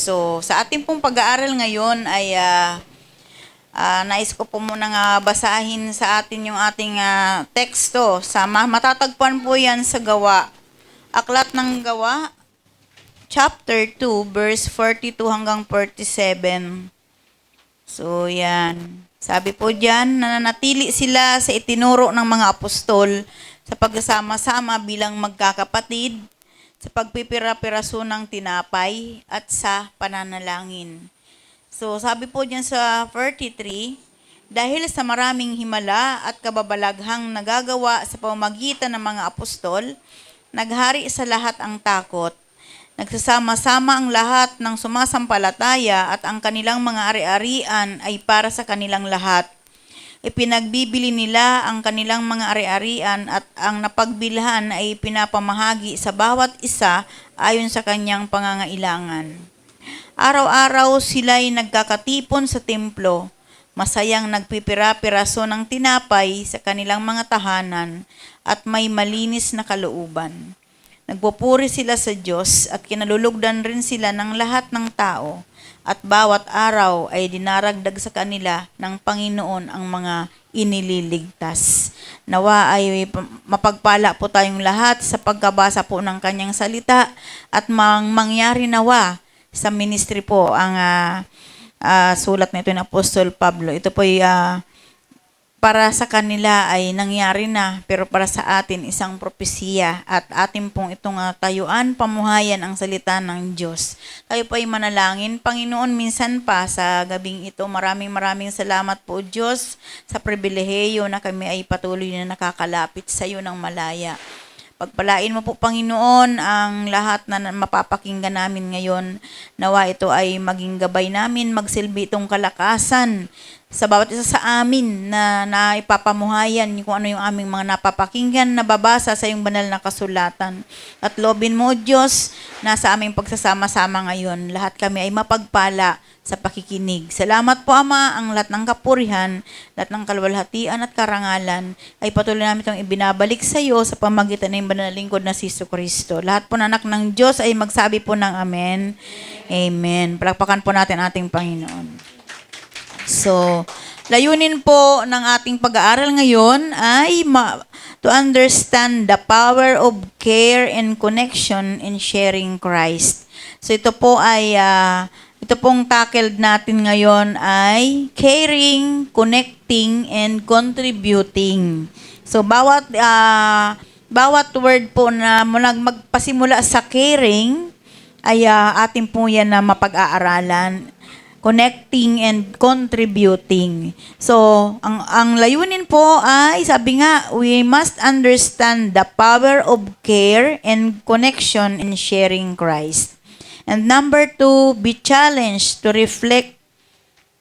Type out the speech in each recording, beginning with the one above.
So, sa ating pong pag-aaral ngayon ay nais ko po muna nga basahin sa atin yung ating teksto. Matatagpuan po yan sa Gawa. Aklat ng Gawa, chapter 2, verse 42 hanggang 47. So, yan. Sabi po dyan, nananatili sila sa itinuro ng mga apostol sa pagsasama-sama bilang magkakapatid, sa pagpipira-piraso ng tinapay at sa pananalangin. So, sabi po dyan sa 43, dahil sa maraming himala at kababalaghang nagagawa sa pamamagitan ng mga apostol, naghari sa lahat ang takot. Nagsasama-sama ang lahat ng sumasampalataya at ang kanilang mga ari-arian ay para sa kanilang lahat. Ipinagbibili nila ang kanilang mga ari-arian at ang napagbilhan ay pinapamahagi sa bawat isa ayon sa kanyang pangangailangan. Araw-araw sila'y nagkakatipon sa templo, masayang nagpipira-piraso ng tinapay sa kanilang mga tahanan at may malinis na kalooban. Nagpupuri sila sa Diyos at kinalulugdan rin sila ng lahat ng tao at bawat araw ay dinaragdag sa kanila ng Panginoon ang mga inililigtas. Nawa ay mapagpala po tayong lahat sa pagkabasa po ng kanyang salita at mangyari nawa sa ministry po ang sulat nito ng Apostol Pablo. Ito po ay para sa kanila ay nangyari na, pero para sa atin isang propesiya at atin pong itong tayuan, pamuhayan ang salita ng Diyos. Tayo po ay manalangin. Panginoon, minsan pa sa gabing ito, maraming salamat po Diyos sa pribilehiyo na kami ay patuloy na nakakalapit sa iyo ng malaya. Pagpalain mo po, Panginoon, ang lahat na mapapakinggan namin ngayon. Nawa ito ay maging gabay namin, magsilbi itong kalakasan sa bawat isa sa amin na ipapamuhayan kung ano yung aming mga napapakinggan, nababasa sa iyong banal na kasulatan. At loobin mo, Diyos, na sa aming pagsasama-sama ngayon, lahat kami ay mapagpala sa pakikinig. Salamat po, Ama, ang lahat ng kapurihan, lahat ng kalwalhatian at karangalan ay patuloy namin itong ibinabalik sa iyo sa pamagitan ng banal na lingkod na si Jesucristo. Lahat po ng anak ng Diyos ay magsabi po ng Amen. Amen. Palakpakan po natin ating Panginoon. So, layunin po ng ating pag-aaral ngayon ay to understand the power of care and connection in sharing Christ. So, ito po ay ito pong tackled natin ngayon ay caring, connecting, and contributing. So, bawat word po na magpasimula sa caring ay atin po yan na mapag-aaralan. Connecting and contributing. So, ang layunin po ay, sabi nga, we must understand the power of care and connection in sharing Christ. And number 2, be challenged to reflect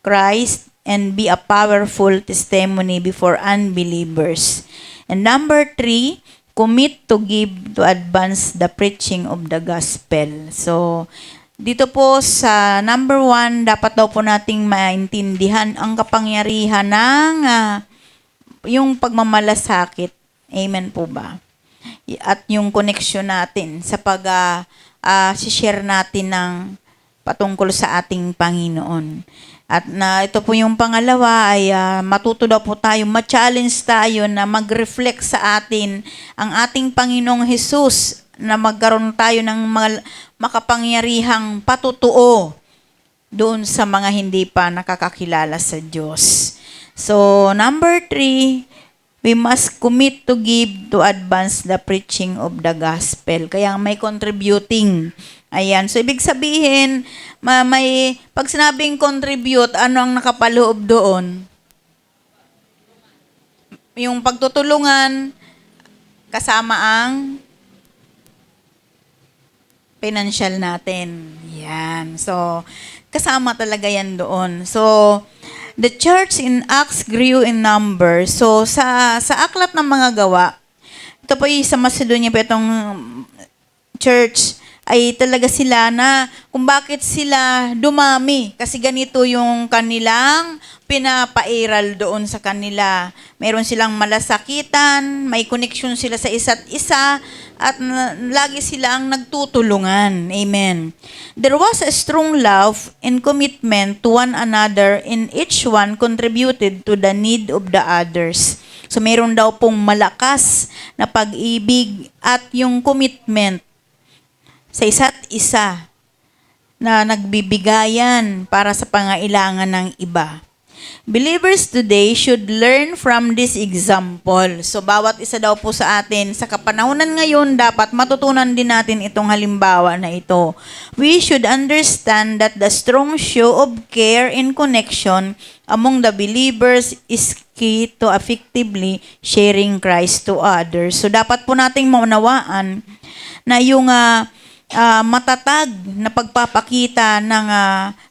Christ and be a powerful testimony before unbelievers. And number 3, commit to give to advance the preaching of the gospel. So, dito po sa number 1, dapat daw po nating maintindihan ang kapangyarihan ng yung pagmamalasakit. Amen po ba? At yung connection natin sa share natin ng patungkol sa ating Panginoon. At ito po yung pangalawa ay matuto daw po tayo, ma-challenge tayo na mag-reflect sa atin ang ating Panginoong Hesus, na magkaroon tayo ng mga makapangyarihang patutuo doon sa mga hindi pa nakakakilala sa Diyos. So, number 3, we must commit to give to advance the preaching of the gospel. Kaya may contributing. Ayan. So, ibig sabihin, pag sinabing contribute, ano ang nakapaloob doon? Yung pagtutulungan, kasama ang financial natin. Yan. So, kasama talaga yan doon. So, the church in Acts grew in number. So, sa aklat ng mga gawa, ito po yung sa Macedonia po itong church ay talaga sila na kung bakit sila dumami. Kasi ganito yung kanilang pinapairal doon sa kanila. Meron silang malasakitan, may connection sila sa isa't isa, at lagi sila ang nagtutulungan. Amen. There was a strong love and commitment to one another, and each one contributed to the need of the others. So meron daw pong malakas na pag-ibig at yung commitment sa isa't isa na nagbibigayan para sa pangailangan ng iba. Believers today should learn from this example. So, bawat isa daw po sa atin, sa kapanahunan ngayon, dapat matutunan din natin itong halimbawa na ito. We should understand that the strong show of care and connection among the believers is key to effectively sharing Christ to others. So, dapat po nating maunawaan na yung matatag na pagpapakita ng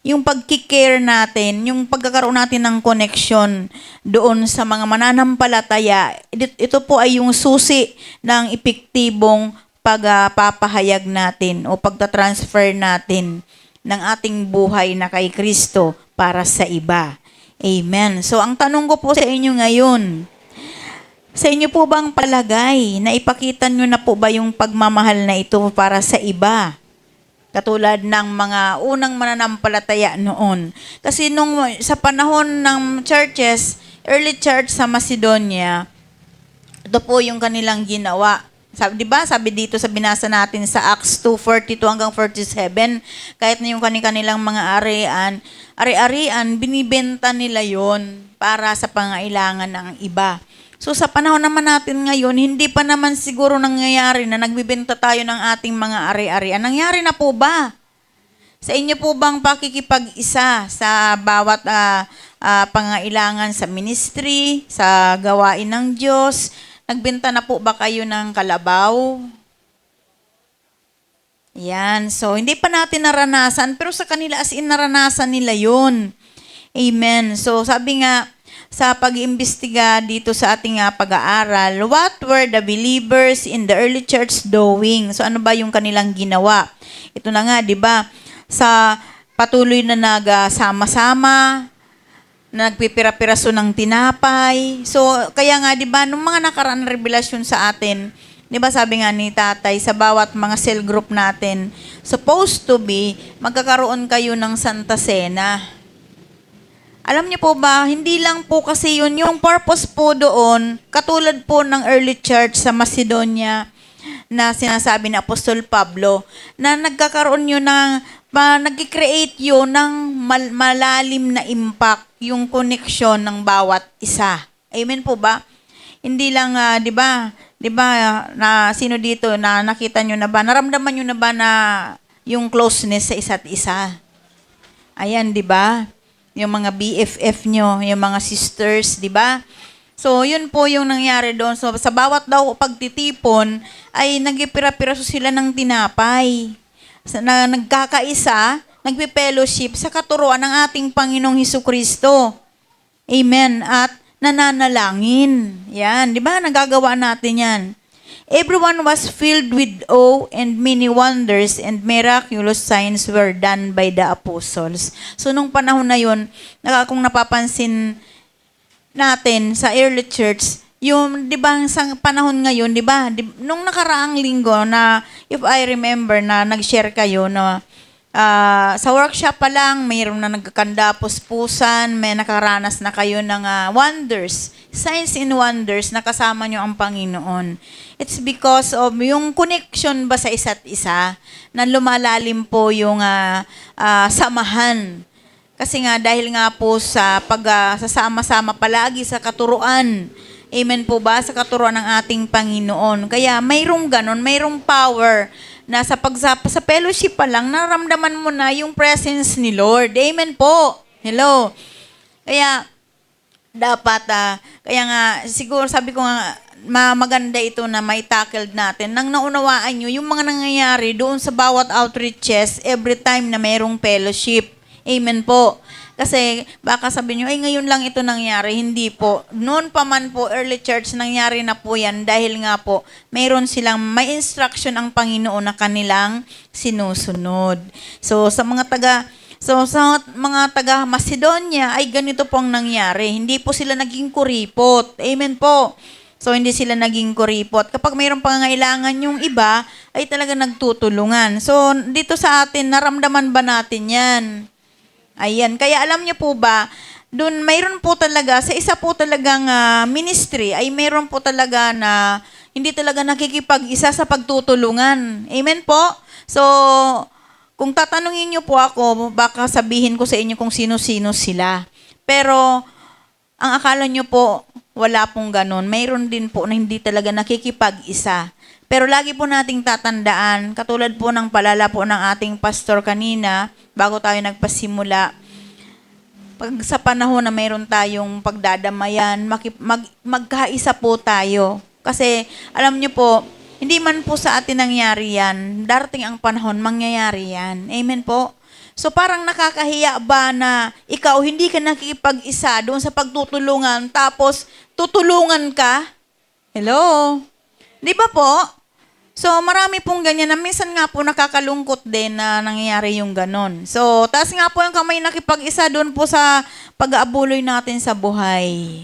yung pagkikare natin, yung pagkakaroon natin ng connection doon sa mga mananampalataya. Ito po ay yung susi ng epektibong pagpapahayag natin o pagtatransfer natin ng ating buhay na kay Kristo para sa iba. Amen. So, ang tanong ko po sa inyo ngayon, sa inyo po bang palagay na ipakita nyo na po ba yung pagmamahal na ito para sa iba? Katulad ng mga unang mananampalataya noon. Kasi sa panahon ng churches, early church sa Macedonia, ito po yung kanilang ginawa. Sabi, di ba? Sabi dito sa binasa natin sa Acts 2:42 hanggang 47, kahit na yung kanilang mga ari-arian, binibenta nila yon para sa pangailangan ng iba. So sa panahon naman natin ngayon, hindi pa naman siguro nangyayari na nagbibenta tayo ng ating mga ari-arian. Nangyari na po ba? Sa inyo po bang pakikipag-isa sa bawat pangailangan sa ministry, sa gawain ng Diyos? Nagbenta na po ba kayo ng kalabaw? Yan. So hindi pa natin naranasan, pero sa kanila as in naranasan nila yun. Amen. So sabi nga, sa pag-iimbestiga dito sa ating pag-aaral, what were the believers in the early church doing? So ano ba yung kanilang ginawa? Ito na nga, di ba? Sa patuloy na nagsama-sama, nagpipira-piraso ng tinapay. So kaya nga, di ba, nung mga nakaraan na revelasyon sa atin, di ba sabi nga ni Tatay, sa bawat mga cell group natin, supposed to be, magkakaroon kayo ng Santa Cena. Alam niyo po ba, hindi lang po kasi yun, yung purpose po doon, katulad po ng early church sa Macedonia na sinasabi ni Apostol Pablo, na nagkakaroon yun ng, nag-create yun ng malalim na impact, yung connection ng bawat isa. Amen po ba? Hindi lang, di ba, na sino dito na nakita nyo na ba, naramdaman nyo na ba na yung closeness sa isa't isa? Ayan, di ba? Yung mga BFF nyo, yung mga sisters, di ba? So, yun po yung nangyari doon. So, sa bawat daw pagtitipon, ay nagpipira-piraso sila ng tinapay. Na nagkakaisa, nagpe-fellowship sa katuruan ng ating Panginoong Hesukristo. Amen. At nananalangin. Yan, di ba? Nagagawa natin yan. Everyone was filled with awe, and many wonders and miraculous signs were done by the apostles. So, nung panahon na yun, kung napapansin natin sa early church, yung, di ba, sa panahon ngayon, di ba, nung nakaraang linggo na, if I remember na nag-share kayo na sa workshop pa lang, mayroon na nagkakanda, puspusan, may nakaranas na kayo ng wonders, signs and wonders na kasama nyo ang Panginoon. It's because of yung connection ba sa isa't isa na lumalalim po yung samahan. Kasi nga dahil nga po sa sasama-sama palagi sa katuruan. Amen po ba? Sa katuruan ng ating Panginoon. Kaya mayroong ganon, mayroong power na sa fellowship pa lang, naramdaman mo na yung presence ni Lord. Amen po. Hello. Kaya dapat, kaya nga, siguro sabi ko nga, maganda ito na may tackled natin. Nang naunawaan nyo, yung mga nangyayari doon sa bawat outreaches, every time na mayroong fellowship. Amen po. Kasi baka sabihin nyo, ay ngayon lang ito nangyari. Hindi po. Noon pa man po, early church, nangyari na po yan dahil nga po, mayroon silang may instruction ang Panginoon na kanilang sinusunod. So sa mga taga Macedonia ay ganito pong nangyari. Hindi po sila naging kuripot. Amen po. So, hindi sila naging kuripot. Kapag mayroong pangangailangan yung iba, ay talaga nagtutulungan. So, dito sa atin, naramdaman ba natin yan? Ayan. Kaya alam niyo po ba, doon mayroon po talaga, sa isa po talagang ministry, ay mayroon po talaga na hindi talaga nakikipag-isa sa pagtutulungan. Amen po? So, kung tatanungin niyo po ako, baka sabihin ko sa inyo kung sino-sino sila. Pero, ang akala niyo po, wala pong ganun. Mayroon din po na hindi talaga nakikipag-isa. Pero lagi po nating tatandaan, katulad po ng palala po ng ating pastor kanina, bago tayo nagpasimula, pag sa panahon na mayroon tayong pagdadamayan, magkaisa po tayo. Kasi alam niyo po, hindi man po sa atin nangyari yan, darating ang panahon, mangyayari yan. Amen po? So parang nakakahiya ba na ikaw hindi ka nakikipag-isa doon sa pagtutulungan tapos tutulungan ka? Hello? Di ba po? So marami pong ganyan na minsan nga po nakakalungkot din na nangyayari yung ganon. So taas nga po yung kamay nakipag-isa doon po sa pag-aabuloy natin sa buhay.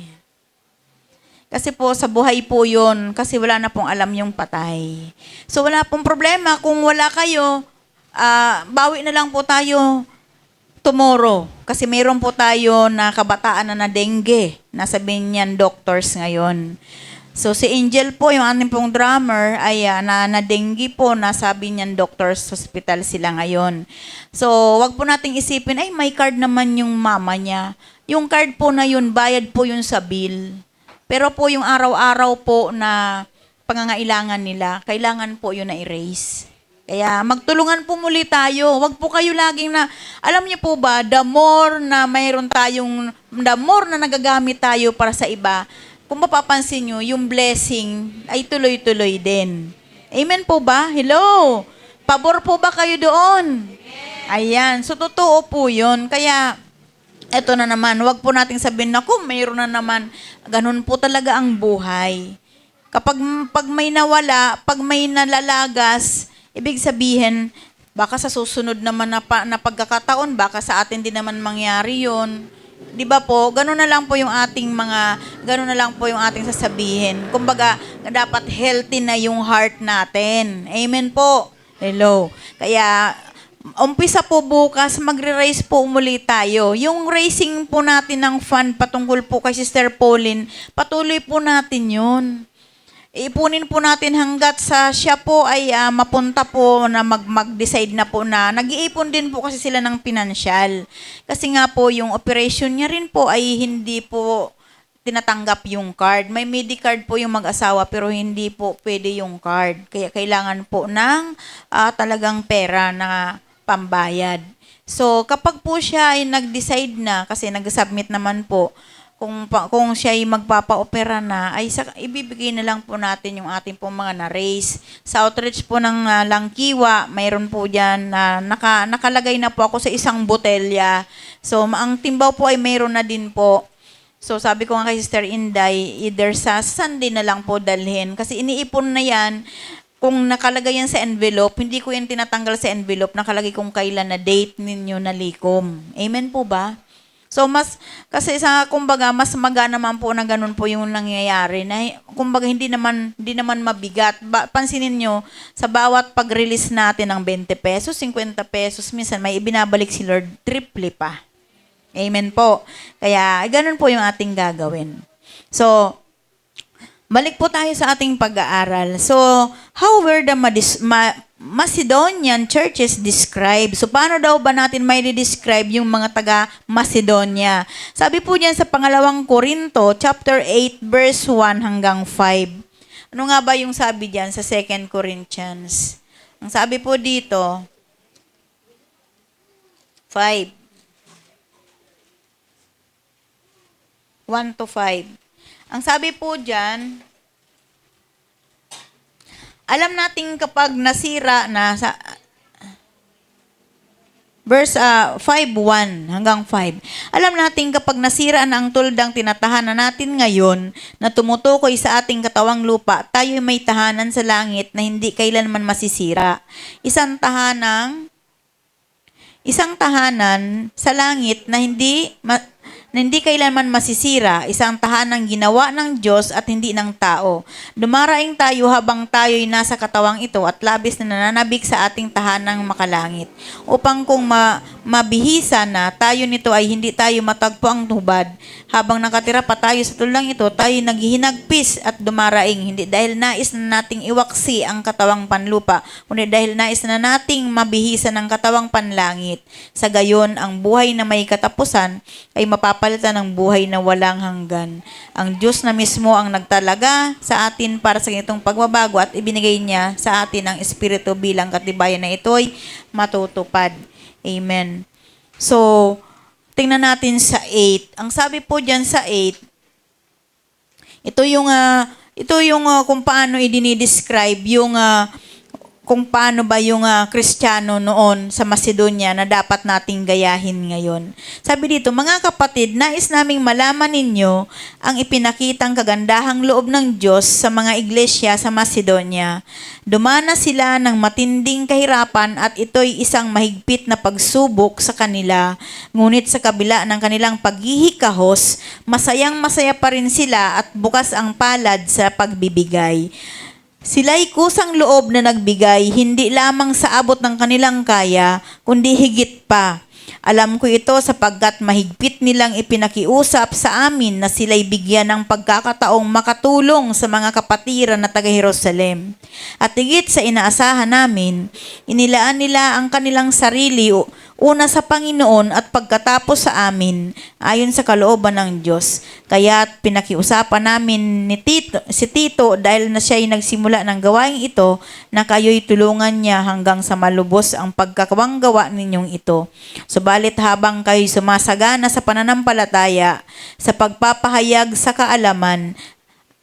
Kasi po sa buhay po yun, kasi wala na pong alam yung patay. So wala pong problema kung wala kayo, bawi na lang po tayo tomorrow. Kasi mayroon po tayo na kabataan na dengue. Nasabihin niyan doctors ngayon. So si Angel po, yung ating pong drummer, ay na dengue po. Nasabi niyan doctors hospital sila ngayon. So wag po nating isipin, ay may card naman yung mama niya. Yung card po na yun, bayad po yun sa bill. Pero po yung araw-araw po na pangangailangan nila, kailangan po yun na erase. Kaya magtulungan po muli tayo. Huwag po kayo laging na, alam niyo po ba, the more na nagagamit tayo para sa iba, kung mapapansin nyo, yung blessing ay tuloy-tuloy din. Amen po ba? Hello? Pabor po ba kayo doon? Ayan. So, totoo po yun. Kaya, eto na naman, huwag po nating sabihin, naku, mayroon na naman. Ganun po talaga ang buhay. Pag may nawala, pag may nalalagas, ibig sabihin, baka sa susunod naman na pagkakataon, baka sa atin din naman mangyari yun. Di ba po? Ganun na lang po yung ating sasabihin. Kumbaga, dapat healthy na yung heart natin. Amen po. Hello. Kaya, umpisa po bukas, magre-raise po muli tayo. Yung raising po natin ng fund patungkol po kay Sister Pauline, patuloy po natin yun. Ipunin po natin hanggat sa siya po ay mapunta po na mag-decide na po na nag-iipon din po kasi sila ng pinansyal. Kasi nga po yung operation niya rin po ay hindi po tinatanggap yung card. May Medicard po yung mag-asawa pero hindi po pwede yung card. Kaya kailangan po ng talagang pera na pambayad. So kapag po siya ay nag-decide na, kasi nag-submit naman po, kung siya ay magpapa-opera na, ay ibibigay na lang po natin yung ating pong mga na-raise. Sa outreach po ng Langkiwa, mayroon po dyan na nakalagay na po ako sa isang botelya. So, ang timbaw po ay mayroon na din po. So, sabi ko nga kay Sister Inday, either sa Sunday na lang po dalhin. Kasi iniipon na yan, kung nakalagay yan sa envelope, hindi ko yan tinatanggal sa envelope, nakalagay kung kailan na date ninyo na likom. Amen po ba? So, kasi kumbaga, mas maga naman po na ganun po yung nangyayari na, kumbaga, hindi naman mabigat. Pansinin nyo, sa bawat pag-release natin ng 20 pesos, 50 pesos, minsan may ibinabalik si Lord, triple pa. Amen po. Kaya, ganun po yung ating gagawin. So, balik po tayo sa ating pag-aaral. So, how were the Macedonian churches described? So, paano daw ba natin may describe yung mga taga-Macedonia? Sabi po diyan sa pangalawang Korinto, chapter 8, verse 1 hanggang 5. Ano nga ba yung sabi diyan sa 2 Corinthians? Ang sabi po dito, 5. 1 to 5. Ang sabi po diyan, alam natin kapag nasira na verse 5:1 hanggang 5. Alam natin kapag nasira na ang tuldang tinatahanan natin ngayon na tumutukoy sa ating katawang lupa, tayo may tahanan sa langit na hindi kailanman masisira. Isang tahanan sa langit na hindi kailanman masisira, isang tahanang ginawa ng Diyos at hindi ng tao. Dumaraing tayo habang tayo'y nasa katawang ito at labis na nananabik sa ating tahanang makalangit. Upang kung mabihisa na tayo nito ay hindi tayo matagpo ang hubad. Habang nakatira pa tayo sa tulang ito, tayo naghihinagpis at dumaraing, hindi dahil nais na nating iwaksi ang katawang panlupa, kundi dahil nais na nating mabihisa ng katawang panlangit. Sa gayon, ang buhay na may katapusan ay mapapalitan ng buhay na walang hanggan. Ang Diyos na mismo ang nagtalaga sa atin para sa ganitong pagbabago at ibinigay niya sa atin ang Espiritu bilang katibayan na ito'y matutupad. Amen. So, tingnan natin sa 8. Ang sabi po diyan sa 8, ito yung kung paano i-describe yung kung paano ba yung Kristiyano noon sa Macedonia na dapat nating gayahin ngayon. Sabi dito, mga kapatid, nais naming malaman ninyo ang ipinakitang kagandahang loob ng Diyos sa mga iglesia sa Macedonia. Dumana sila ng matinding kahirapan at ito'y isang mahigpit na pagsubok sa kanila. Ngunit sa kabila ng kanilang paghihikahos, masayang-masaya pa rin sila at bukas ang palad sa pagbibigay. Sila'y kusang loob na nagbigay, hindi lamang sa abot ng kanilang kaya, kundi higit pa. Alam ko ito sapagkat mahigpit nilang ipinakiusap sa amin na sila'y bigyan ng pagkakataong makatulong sa mga kapatiran na taga-Jerusalem. At higit sa inaasahan namin, inilaan nila ang kanilang sarili una sa Panginoon at pagkatapos sa amin, ayon sa kalooban ng Diyos. Kaya't pinakiusapan namin si Tito dahil na siya'y nagsimula ng gawain ito na kayo'y tulungan niya hanggang sa malubos ang pagkakawang gawa ninyong ito. Subalit habang kayo'y sumasagana sa pananampalataya, sa pagpapahayag sa kaalaman,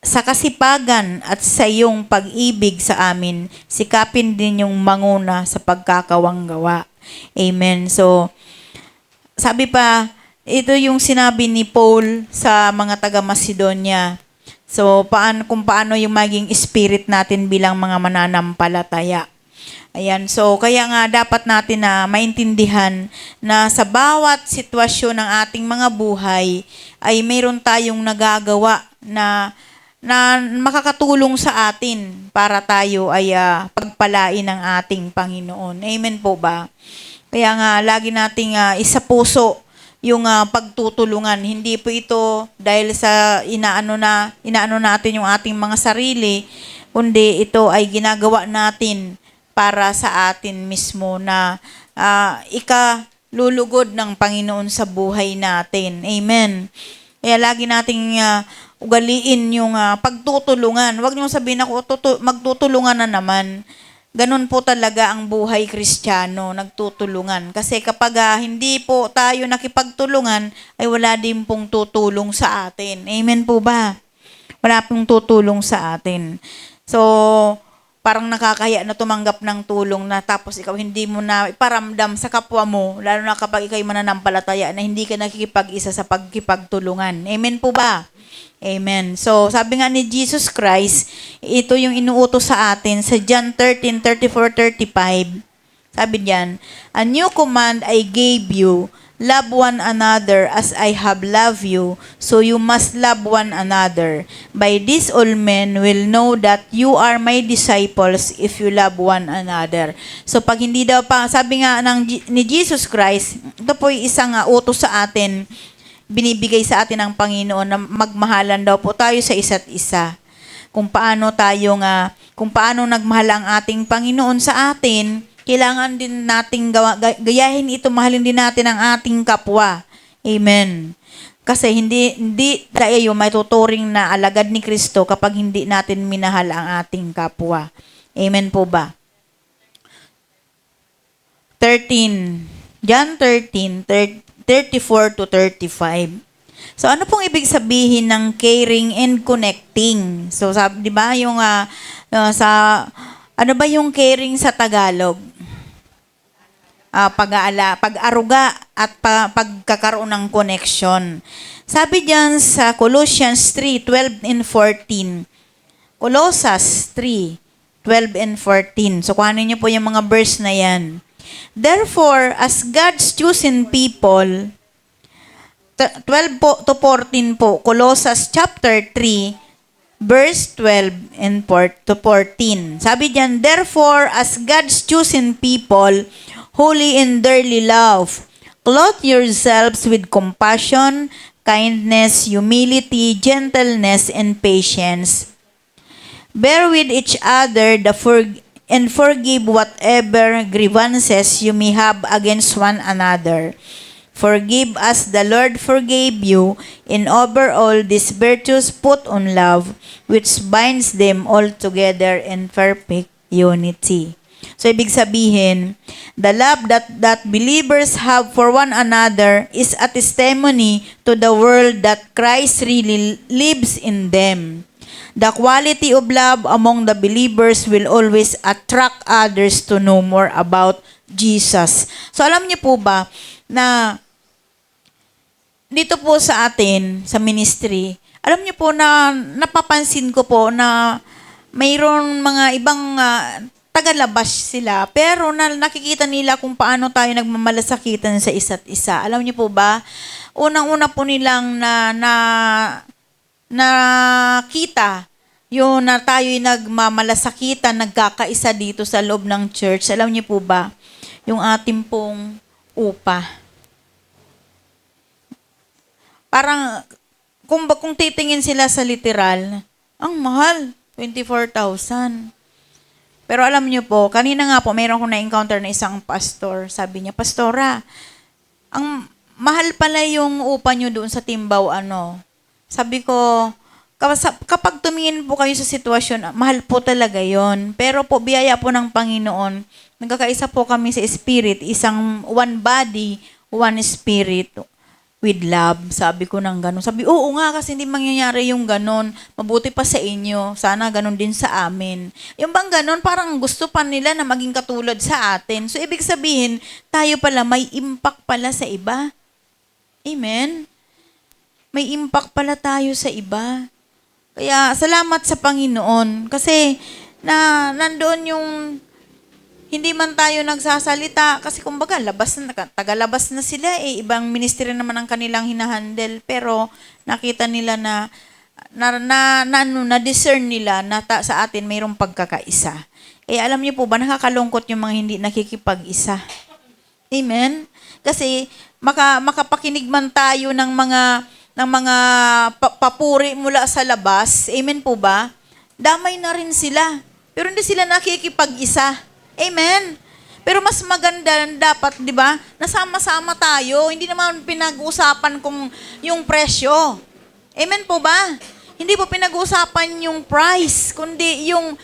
sa kasipagan at sa iyong pag-ibig sa amin, sikapin din yung manguna sa pagkakawang gawa. Amen. So, sabi pa, ito yung sinabi ni Paul sa mga taga-Macedonia. So, kung paano yung maging spirit natin bilang mga mananampalataya. Ayan. So, kaya nga dapat natin na maintindihan na sa bawat sitwasyon ng ating mga buhay ay mayroon tayong nagagawa na makakatulong sa atin para tayo ay pagpalain ng ating Panginoon. Amen po ba? Kaya nga, lagi nating isa puso yung pagtutulungan. Hindi po ito dahil sa inaano natin yung ating mga sarili, kundi ito ay ginagawa natin para sa atin mismo na ikalulugod ng Panginoon sa buhay natin. Amen. Kaya lagi nating ugaliin yung pagtutulungan. Huwag niyo sabihin ako, magtutulungan na naman. Ganun po talaga ang buhay Kristiyano, nagtutulungan. Kasi kapag hindi po tayo nakipagtulungan, ay wala din pong tutulong sa atin. Amen po ba? Wala pong tutulong sa atin. So, parang nakakaya na tumanggap ng tulong na tapos ikaw hindi mo na iparamdam sa kapwa mo, lalo na kapag ikaw'y mananampalataya na hindi ka nakikipag-isa sa pagkipagtulungan. Amen po ba? Amen. So, sabi nga ni Jesus Christ, ito yung inuutos sa atin sa John 13:34-35. Sabi diyan, "A new command I gave you, love one another as I have loved you, so you must love one another. By this all men will know that you are my disciples if you love one another." So, pag hindi daw pa, sabi nga ni Jesus Christ, ito po yung isang utos sa atin, binibigay sa atin ng Panginoon na magmahalan daw po tayo sa isa't isa. Kung paano nagmahal ang ating Panginoon sa atin, kailangan din nating gayahin ito, mahalin din natin ang ating kapwa. Amen. Kasi hindi tayo may tuturing na alagad ni Kristo kapag hindi natin minahal ang ating kapwa. Amen po ba? 13. John 13:34-35. So, ano pong ibig sabihin ng caring and connecting? So, di ba yung ano ba yung caring sa Tagalog? pag-aruga at pagkakaroon ng connection. Sabi diyan sa Colossians 3:12 and 14. Colossus 3:12 and 14. So kuhanin niyo po yung mga verse na yan. Therefore, as God's chosen people, 12 po to 14 po, Colossus chapter 3, verse 12 and to 14. Sabi diyan, therefore, as God's chosen people, holy and dearly loved, clothe yourselves with compassion, kindness, humility, gentleness, and patience. Bear with each other and forgive whatever grievances you may have against one another. Forgive as the Lord forgave you, and over all these virtues put on love, which binds them all together in perfect unity. So, ibig sabihin, the love that believers have for one another is a testimony to the world that Christ really lives in them. The quality of love among the believers will always attract others to know more about Jesus. So, alam niyo po ba na dito po sa atin, sa ministry, alam niyo po na napapansin ko po na mayroon mga ibang tagalabas sila, pero nakikita nila kung paano tayo nagmamalasakitan sa isa't isa. Alam niyo po ba, unang-una po nilang nakita yung na tayo'y nagmamalasakitan, nagkakaisa dito sa loob ng church. Alam niyo po ba, yung ating pong upa. Parang, kung titingin sila sa literal, ang mahal, 24,000. Pero alam niyo po, kanina nga po, mayroon kong na-encounter na isang pastor. Sabi niya, Pastora, ang mahal pala yung upa niyo doon sa Timbaw, Sabi ko, kapag tumingin po kayo sa sitwasyon, mahal po talaga yon. Pero po, biyaya po ng Panginoon, nagkakaisa po kami sa spirit, isang one body, one spirit, with love. Sabi ko ng ganun. Sabi, oo nga, kasi hindi mangyayari yung ganun. Mabuti pa sa inyo. Sana ganun din sa amin. Yung bang ganun, parang gusto pa nila na maging katulad sa atin. So, ibig sabihin, tayo pala, may impact pala sa iba. Amen? May impact pala tayo sa iba. Kaya, salamat sa Panginoon. Kasi, nandoon yung hindi man tayo nagsasalita. Kasi, kumbaga, tagalabas na sila eh. Ibang ministry naman ang kanilang hinahandle. Pero, nakita nila na-discern nila na sa atin mayroong pagkakaisa. Eh, alam niyo po ba, nakakalungkot yung mga hindi nakikipag-isa. Amen? Kasi, makapakinig man tayo ng mga papuri mula sa labas. Amen po ba? Damay na rin sila. Pero hindi sila nakikipag-isa. Amen? Pero mas maganda dapat, di ba? Nasama-sama tayo. Hindi naman pinag-uusapan kung yung presyo. Amen po ba? Hindi po pinag-uusapan yung price, kundi yung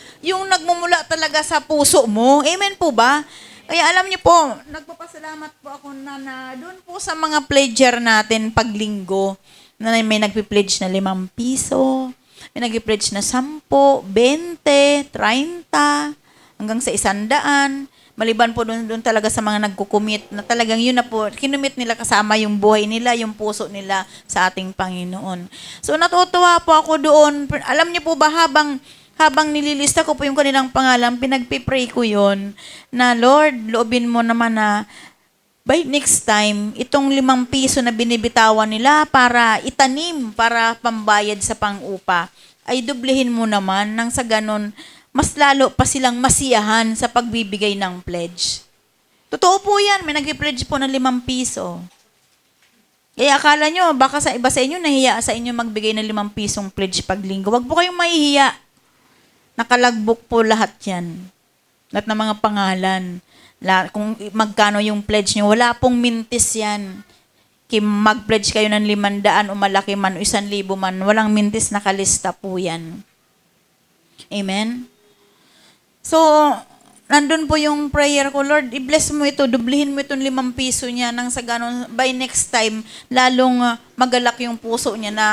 nagmumula talaga sa puso mo. Amen po ba? Kaya alam niyo po, nagpapasalamat po ako na doon po sa mga pledger natin paglinggo, na may nagpi-pledge na 5 piso, may nagpi-pledge na 10, 20, 30, hanggang sa 100. Maliban po doon talaga sa mga nagkukumit na talagang yun na po, kinumit nila kasama yung buhay nila, yung puso nila sa ating Panginoon. So natutuwa po ako doon. Alam niyo po ba, habang nililista ko po yung kanilang pangalan, pinagpipray ko yun na, Lord, loobin mo naman na by next time, itong 5 piso na binibitawan nila para itanim, para pambayad sa pang-upa, ay dublehin mo naman nang sa ganon, mas lalo pa silang masiyahan sa pagbibigay ng pledge. Totoo po yan, may nag-pledge po ng 5 piso. Kaya akala nyo, baka sa iba sa inyo, nahiya sa inyo magbigay ng 5 pisong pledge paglinggo. Wag po kayong mahihiya. Nakalagbok po lahat yan. Lahat ng mga pangalan. Kung magkano yung pledge nyo, wala pong mintis yan. Mag-pledge kayo ng 500 o malaki man o 1,000 man, walang mintis, nakalista po yan. Amen? So, nandun po yung prayer ko, Lord, i-bless mo ito, dublihin mo itong 5 piso niya nang sa ganun, by next time, lalong magalak yung puso niya na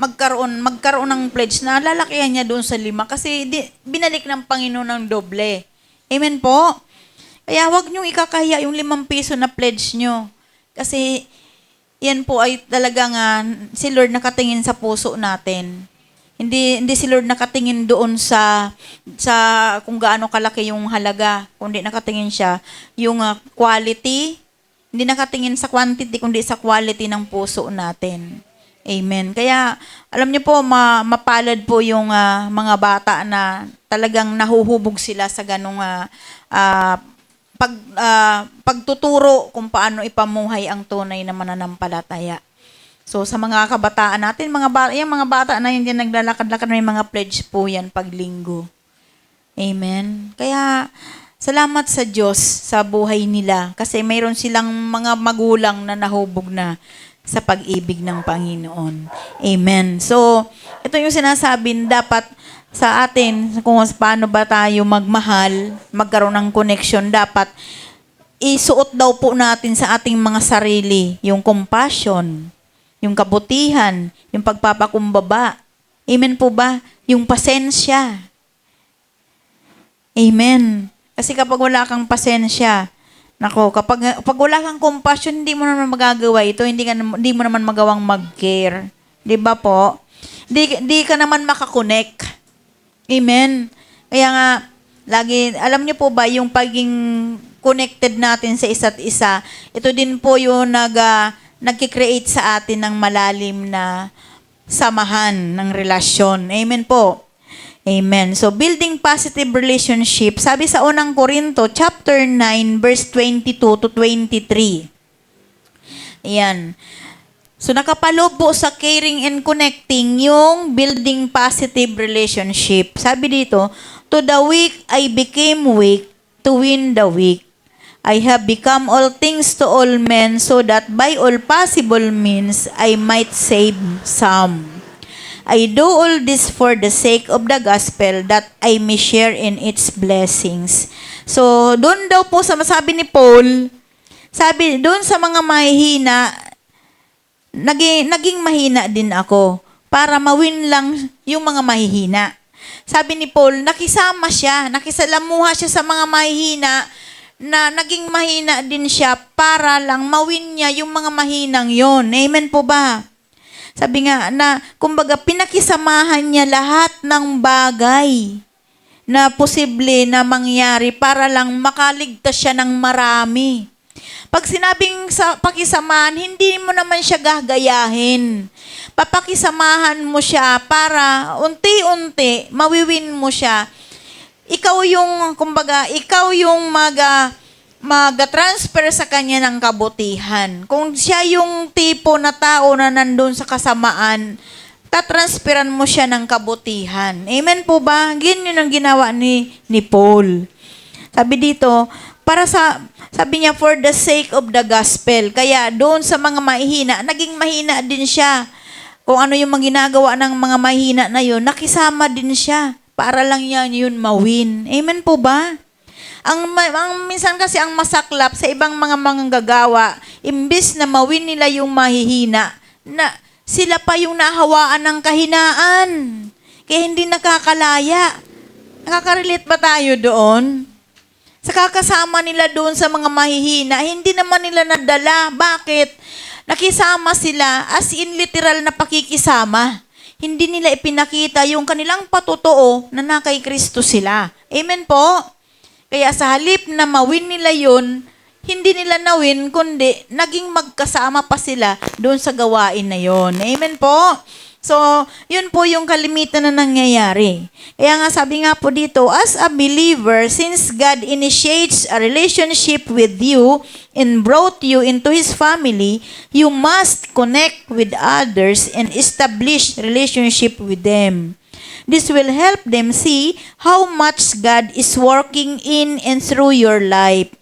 magkaroon ng pledge na lalakihan niya doon sa 5 kasi binalik ng Panginoon ng doble. Amen po? Kaya huwag niyong ikakahiya yung 5 piso na pledge nyo. Kasi yan po ay talagang si Lord nakatingin sa puso natin. Hindi si Lord nakatingin doon sa kung gaano kalaki yung halaga, kundi nakatingin siya yung quality, hindi nakatingin sa quantity kundi sa quality ng puso natin. Amen. Kaya alam niyo po mapalad po yung mga bata na talagang nahuhubog sila sa ganung pagtuturo kung paano ipamuhay ang tunay na mananampalataya. So sa mga kabataan natin, yung mga bata na yun naglalakad-lakad, may mga pledge po yan pag linggo. Amen. Kaya salamat sa Diyos sa buhay nila kasi mayroon silang mga magulang na nahubog na sa pag-ibig ng Panginoon. Amen. So ito yung sinasabi dapat sa atin kung paano ba tayo magmahal, magkaroon ng connection, dapat isuot daw po natin sa ating mga sarili yung compassion, yung kabutihan, yung pagpapakumbaba. Amen po ba? Yung pasensya. Amen. Kasi kapag wala kang pasensya, kapag wala kang compassion, hindi mo naman magagawa ito, hindi mo naman magawang mag-care. 'Di ba po? Di ka naman makakonect. Amen. Kaya nga, alam niyo po ba, yung paging connected natin sa isa't isa, ito din po yung nagki-create sa atin ng malalim na samahan ng relasyon. Amen po. Amen. So, building positive relationship, sabi sa unang Korinto, chapter 9, verse 22 to 23. Ayan. So, nakapaloob po sa caring and connecting yung building positive relationship. Sabi dito, to the weak, I became weak to win the weak. I have become all things to all men so that by all possible means I might save some. I do all this for the sake of the gospel that I may share in its blessings. So, doon daw po sa masabi ni Paul, sabi doon sa mga mahihina, naging mahina din ako para mawin lang yung mga mahihina. Sabi ni Paul, nakisalamuha siya sa mga mahihina na naging mahina din siya para lang mawin niya yung mga mahinang yon. Amen po ba? Sabi nga na, kumbaga, pinakisamahan niya lahat ng bagay na posible na mangyari para lang makaligtas siya ng marami. Pag sinabing sa pakisamahan, hindi mo naman siya gagayahin. Papakisamahan mo siya para unti-unti mawiwin mo siya. Ikaw yung mag-transfer sa kanya ng kabutihan. Kung siya yung tipo na tao na nandun sa kasamaan, tatransferan mo siya ng kabutihan. Amen po ba? Ganyan ang ginawa ni Paul. Sabi dito, sabi niya, for the sake of the gospel. Kaya doon sa mga mahihina, naging mahina din siya. Kung ano yung mga ginagawa ng mga mahihina na yun, nakisama din siya. Para lang yun mawin. Amen po ba? Minsan kasi ang masaklap sa ibang mga manggagawa, imbis na mawin nila yung mahihina, na sila pa yung nahawaan ng kahinaan. Kaya hindi nakakalaya. Nakaka-relate ba tayo doon? Sa kakasama nila doon sa mga mahihina, hindi naman nila nadala. Bakit? Nakisama sila as in literal na pakikisama. Hindi nila ipinakita yung kanilang patotoo na kay Kristo sila. Amen po? Kaya sa halip na mawin nila yun, hindi nila nawin, kundi naging magkasama pa sila doon sa gawain na yun. Amen po? So, yun po yung kalimitan na nangyayari. Kaya nga sabi nga po dito, as a believer, since God initiates a relationship with you and brought you into His family, you must connect with others and establish relationship with them. This will help them see how much God is working in and through your life.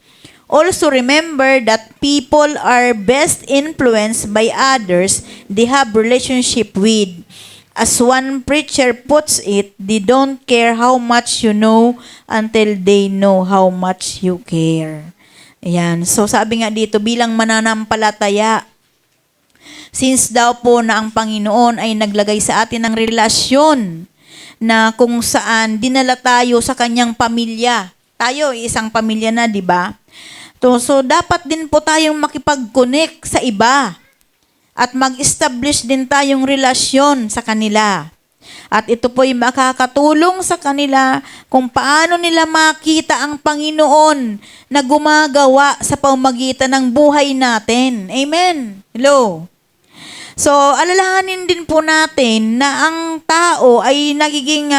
Also remember that people are best influenced by others they have relationship with. As one preacher puts it, they don't care how much you know until they know how much you care. Ayan. So sabi nga dito, bilang mananampalataya, since daw po na ang Panginoon ay naglagay sa atin ng relasyon na kung saan dinala tayo sa kanyang pamilya, Tayo, isang pamilya na, di ba? So, dapat din po tayong makipag-connect sa iba at mag-establish din tayong relasyon sa kanila. At ito po'y makakatulong sa kanila kung paano nila makita ang Panginoon na gumagawa sa pamamagitan ng buhay natin. Amen. Hello. So, alalahanin din po natin na ang tao ay nagiging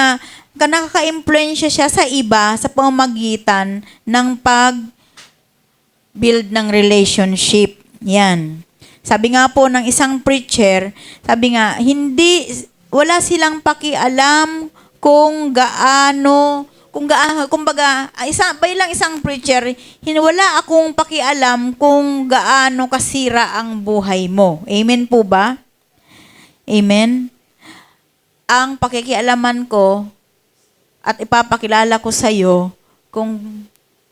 nakaka-impluensya siya sa iba sa pamamagitan ng pag-build ng relationship. Yan. Sabi nga po ng isang preacher, sabi nga, wala silang pakialam kumbaga, isang preacher, wala akong pakialam kung gaano kasira ang buhay mo. Amen po ba? Amen? Ang pakikialaman ko at ipapakilala ko sa iyo kung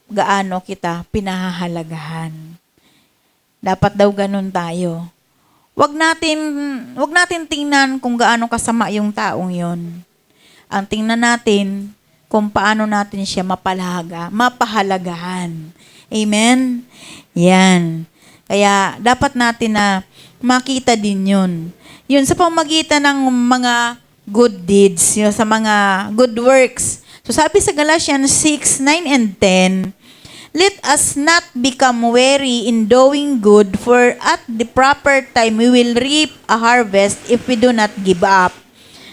gaano kita pinahahalagahan. Dapat daw ganun tayo. Wag natin tingnan kung gaano kasama yung taong yon. Ang tingnan natin kung paano natin siya mapahalagahan. Amen? Yan. Kaya dapat natin na makita din yun. Yun sa pamamagitan ng mga good deeds, yun, sa mga good works. So sabi sa Galatians 6:9 and 10, let us not become weary in doing good, for at the proper time we will reap a harvest if we do not give up.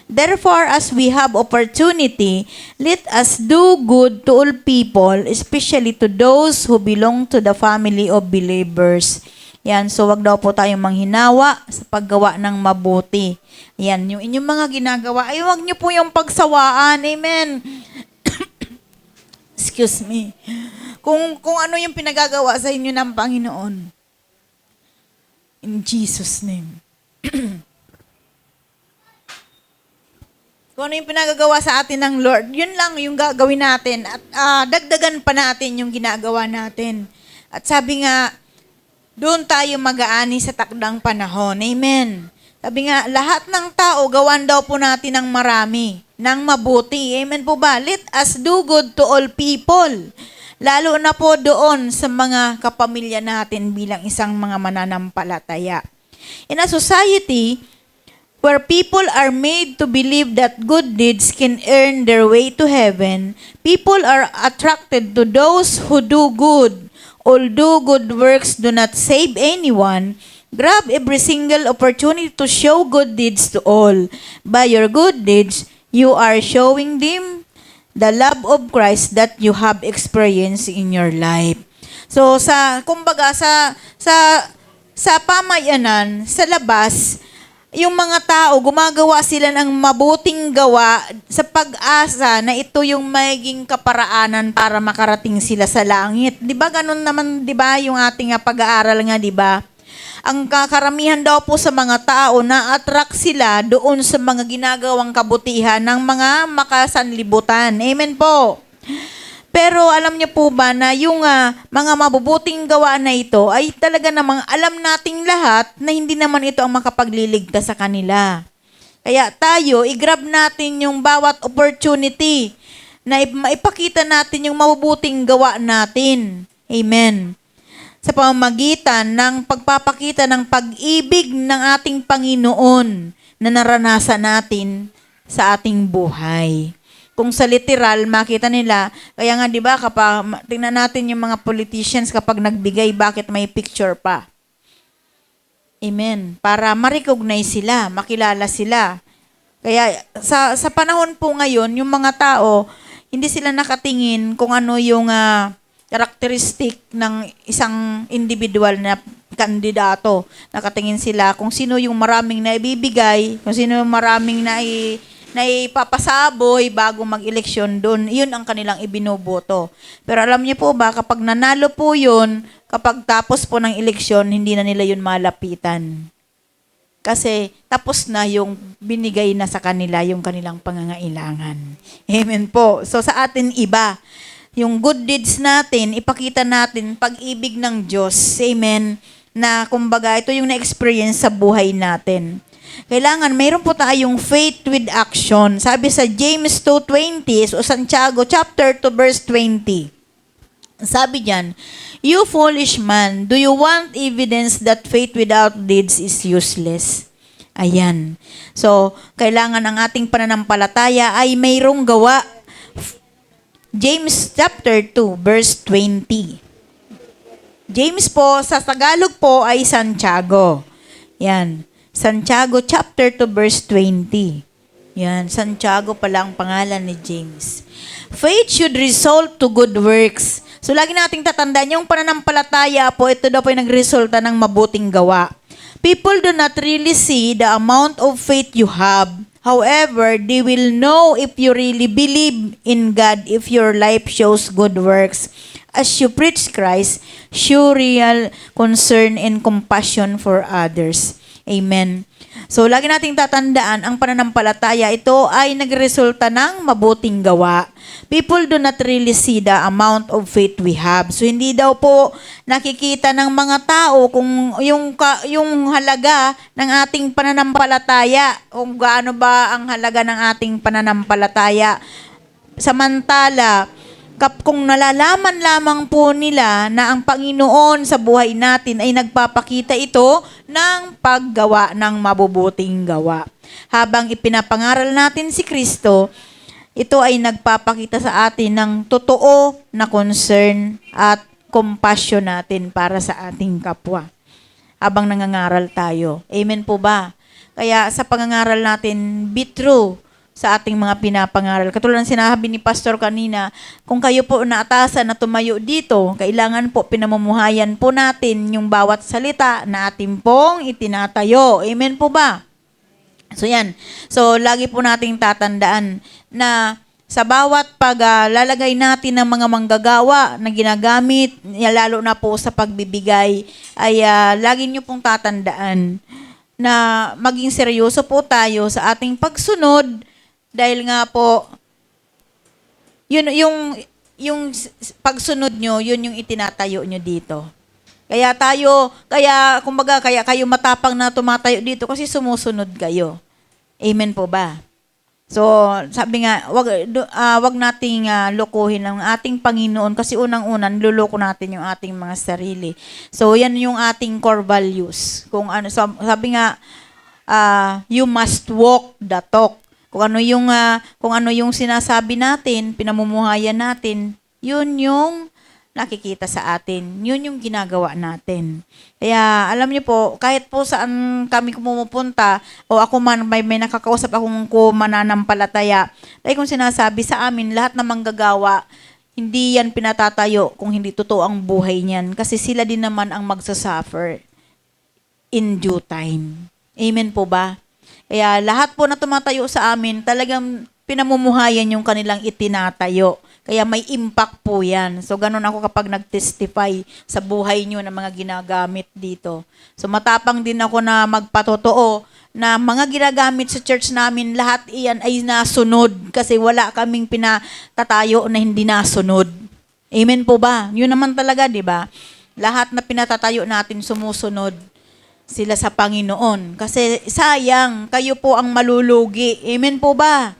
Therefore, as we have opportunity, let us do good to all people, especially to those who belong to the family of believers. Yan, so wag daw po tayong manghinawa sa paggawa ng mabuti. Yan, yung inyong mga ginagawa, ay wag niyo po yung pagsawaan. Amen. Excuse me. Kung ano yung pinagagawa sa inyo ng Panginoon. In Jesus' name. Kung ano yung pinagagawa sa atin ng Lord, yun lang yung gagawin natin. At dagdagan pa natin yung ginagawa natin. At sabi nga, doon tayo mag-aani sa takdang panahon. Amen. Sabi nga, lahat ng tao, gawan daw po natin ng marami, ng mabuti. Amen po ba? Let us do good to all people. Lalo na po doon sa mga kapamilya natin bilang isang mga mananampalataya. In a society where people are made to believe that good deeds can earn their way to heaven, people are attracted to those who do good. Although good works do not save anyone, grab every single opportunity to show good deeds to all. By your good deeds, you are showing them the love of Christ that you have experienced in your life. So sa pamayanan, sa labas, yung mga tao, gumagawa sila ng mabuting gawa sa pag-asa na ito yung magiging kaparaanan para makarating sila sa langit. 'Di ba ganun naman, 'di ba, yung ating pag-aaral nga, 'di ba? Ang karamihan daw po sa mga tao na attract sila doon sa mga ginagawang kabutihan ng mga makasanlibutan. Amen po. Pero alam niyo po ba na yung mga mabubuting gawa na ito ay talaga namang alam nating lahat na hindi naman ito ang makapagliligtas sa kanila. Kaya tayo, i-grab natin yung bawat opportunity na maipakita natin yung mabubuting gawa natin. Amen. Sa pamamagitan ng pagpapakita ng pag-ibig ng ating Panginoon na naranasan natin sa ating buhay. Kung sa literal, makita nila, kaya nga 'di ba kapag tingnan natin yung mga politicians kapag nagbigay, bakit may picture pa? Amen. Para ma-recognize sila, makilala sila. Kaya sa panahon po ngayon, yung mga tao, hindi sila nakatingin kung ano yung characteristic ng isang individual na kandidato. Nakatingin sila kung sino yung maraming naibibigay, kung sino yung maraming naipapasaboy bago mag-eleksyon, doon, yun ang kanilang ibinoboto. Pero alam niyo po ba, kapag nanalo po yun, kapag tapos po ng eleksyon, hindi na nila yun malapitan. Kasi tapos na yung binigay na sa kanila, yung kanilang pangangailangan. Amen po. So sa atin iba, yung good deeds natin, ipakita natin pag-ibig ng Diyos. Amen. Na kumbaga, ito yung na-experience sa buhay natin. Kailangan, mayroon po tayong faith with action. Sabi sa James 2:20 o Santiago chapter 2 verse 20. Sabi diyan, "You foolish man, do you want evidence that faith without deeds is useless?" Ayan. So, kailangan ang ating pananampalataya ay mayroong gawa. James chapter 2, verse 20. James po, sa Tagalog po ay Santiago. Yan. Santiago chapter 2, verse 20. Yan. Santiago pala ang pangalan ni James. Faith should result to good works. So, lagi nating tatandaan, yung pananampalataya po, ito daw po yung nagresulta ng mabuting gawa. People do not really see the amount of faith you have. However, they will know if you really believe in God if your life shows good works. As you preach Christ, show real concern and compassion for others. Amen. So, lagi nating tatandaan, ang pananampalataya, ito ay nagresulta ng mabuting gawa. People do not really see the amount of faith we have. So, hindi daw po nakikita ng mga tao kung yung halaga ng ating pananampalataya, kung gaano ba ang halaga ng ating pananampalataya. Samantala, kung nalalaman lamang po nila na ang Panginoon sa buhay natin ay nagpapakita ito ng paggawa ng mabubuting gawa. Habang ipinapangaral natin si Kristo, ito ay nagpapakita sa atin ng totoo na concern at compassion natin para sa ating kapwa. Habang nangangaral tayo. Amen po ba? Kaya sa pangangaral natin, be true sa ating mga pinapangaral. Katulad ng sinabi ni Pastor kanina, kung kayo po naatasan na tumayo dito, kailangan po pinamumuhayan po natin yung bawat salita na ating pong itinatayo. Amen po ba? So yan. So lagi po nating tatandaan na sa bawat paglalagay natin ng mga manggagawa na ginagamit, lalo na po sa pagbibigay, ay lagi nyo pong tatandaan na maging seryoso po tayo sa ating pagsunod. Dahil nga po, yung pagsunod nyo, yun yung itinatayo nyo dito. Kaya kumbaga, kaya kayo matapang na tumatayo dito kasi sumusunod kayo. Amen po ba? So, sabi nga, wag nating lokohin ang ating Panginoon kasi unang-una, niloloko natin yung ating mga sarili. So, yan yung ating core values. Kung ano, sabi nga, you must walk the talk. Kung ano yung sinasabi natin, pinamumuhayan natin, yun yung nakikita sa atin. Yun yung ginagawa natin. Kaya alam niyo po, kahit po saan kami pumupunta o ako man may nakakausap akong mananampalataya, dahil kung sinasabi sa amin, lahat na manggagawa, hindi yan pinatatayo kung hindi totoo ang buhay niyan. Kasi sila din naman ang magsasuffer in due time. Amen po ba? Kaya lahat po na tumatayo sa amin, talagang pinamumuhayan yung kanilang itinatayo. Kaya may impact po yan. So, ganun ako kapag nag-testify sa buhay nyo na mga ginagamit dito. So, matapang din ako na magpatotoo na mga ginagamit sa church namin, lahat iyan ay nasunod. Kasi wala kaming pinatatayo na hindi nasunod. Amen po ba? Yun naman talaga, di ba? Lahat na pinatatayo natin sumusunod sila sa Panginoon. Kasi sayang, kayo po ang malulugi. Amen po ba?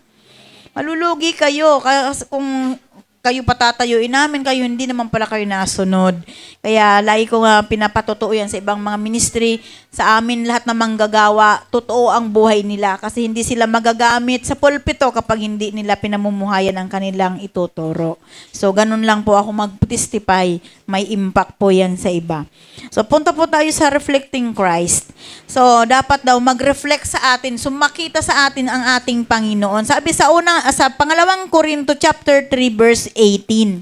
Malulugi kayo. Kung kayo patatayuin namin, kayo hindi naman pala kayo nasunod. Kaya lagi ko nga pinapatotoo yan sa ibang mga ministry. Sa amin, lahat na manggagawa, totoo ang buhay nila. Kasi hindi sila magagamit sa pulpito kapag hindi nila pinamumuhayan ang kanilang ituturo. So, ganun lang po ako mag-testify. May impact po yan sa iba. So, punta po tayo sa reflecting Christ. So, dapat daw mag-reflect sa atin, sumakita sa atin ang ating Panginoon. Sabi sa pangalawang Korinto chapter 3 verse 18.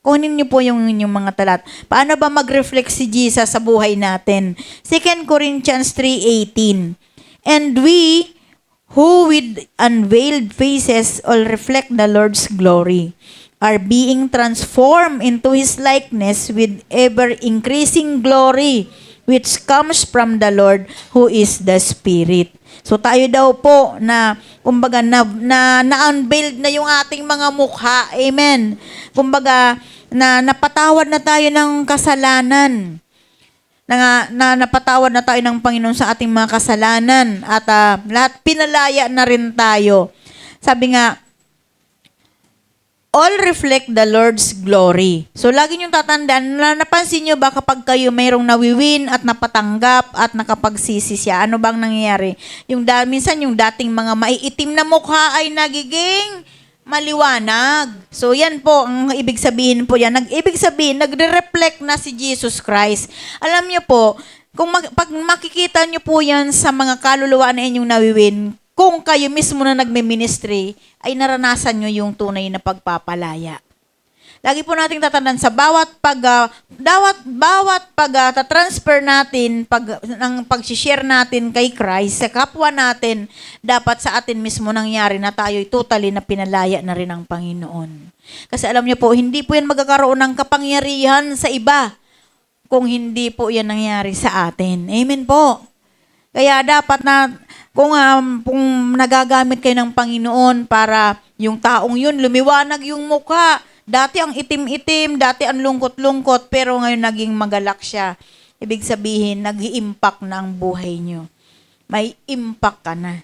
Kunin niyo po yung mga talat. Paano ba mag-reflect si Jesus sa buhay natin? 2 Corinthians 3:18. And we who with unveiled faces all reflect the Lord's glory are being transformed into His likeness with ever-increasing glory, which comes from the Lord who is the Spirit. So tayo daw po na, kumbaga, na-unveiled na yung ating mga mukha. Amen. Kumbaga, napatawad na tayo ng kasalanan. Napatawad na tayo ng Panginoon sa ating mga kasalanan. At lahat pinalaya na rin tayo. Sabi nga, all reflect the Lord's glory. So, lagi niyong tatandaan, napansin niyo ba kapag kayo mayroong nawiwin at napatanggap at nakapagsisi siya, ano bang nangyayari? Minsan yung dating mga maiitim na mukha ay nagiging maliwanag. So, yan po, ang ibig sabihin po yan. Ibig sabihin, nagre-reflect na si Jesus Christ. Alam niyo po, pag makikita niyo po yan sa mga kaluluwa na inyong nawiwin, kung kayo mismo na nagme-ministry, ay naranasan nyo yung tunay na pagpapalaya. Lagi po nating tatandaan sa bawat transfer natin, ng pag-share natin kay Christ, sa kapwa natin, dapat sa atin mismo nangyari na tayo'y totally na pinalaya na rin ng Panginoon. Kasi alam niyo po, hindi po yan magkakaroon ng kapangyarihan sa iba kung hindi po yan nangyari sa atin. Amen po. Kaya dapat na kung nagagamit kayo ng Panginoon para yung taong yun, lumiwanag yung mukha. Dati ang itim-itim, dati ang lungkot-lungkot, pero ngayon naging magalak siya. Ibig sabihin, nag-i-impact na ang buhay nyo. May impact ka na.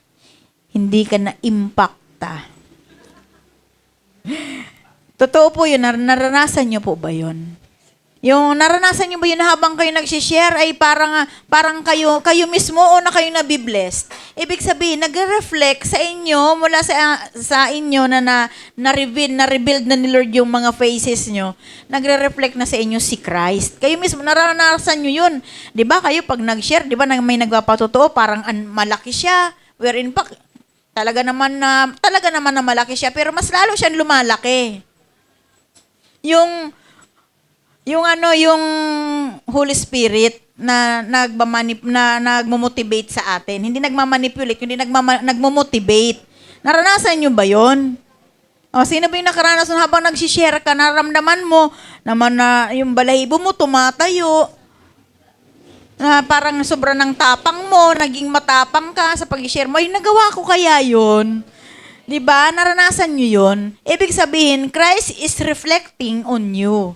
Hindi ka na impacta. Totoo po yun, naranasan nyo po ba yun? Yung naranasan nyo ba yun habang kayo nagsishare ay parang kayo mismo o na kayo nabiblessed. Ibig sabihin, nag-reflect sa inyo, mula sa inyo na-rebuild na ni Lord yung mga faces nyo, nagre-reflect na sa inyo si Christ. Kayo mismo, naranasan nyo yun. Di ba kayo pag nag-share, di ba may nagpapatotoo, parang malaki siya, wherein pa, talaga naman na malaki siya, pero mas lalo siyang lumalaki. Yung Holy Spirit na nagmo-motivate sa atin. Hindi nagmamanipulate, kundi nagmo-motivate. Naranasan nyo ba yun? O, sino ba yung nakaranas habang nagsishare ka, naramdaman mo naman na yung balahibo mo tumatayo, na parang sobra ng tapang mo, naging matapang ka sa pag-share mo, ay nagawa ko kaya yun? Diba? Naranasan nyo yun? Ibig sabihin, Christ is reflecting on you.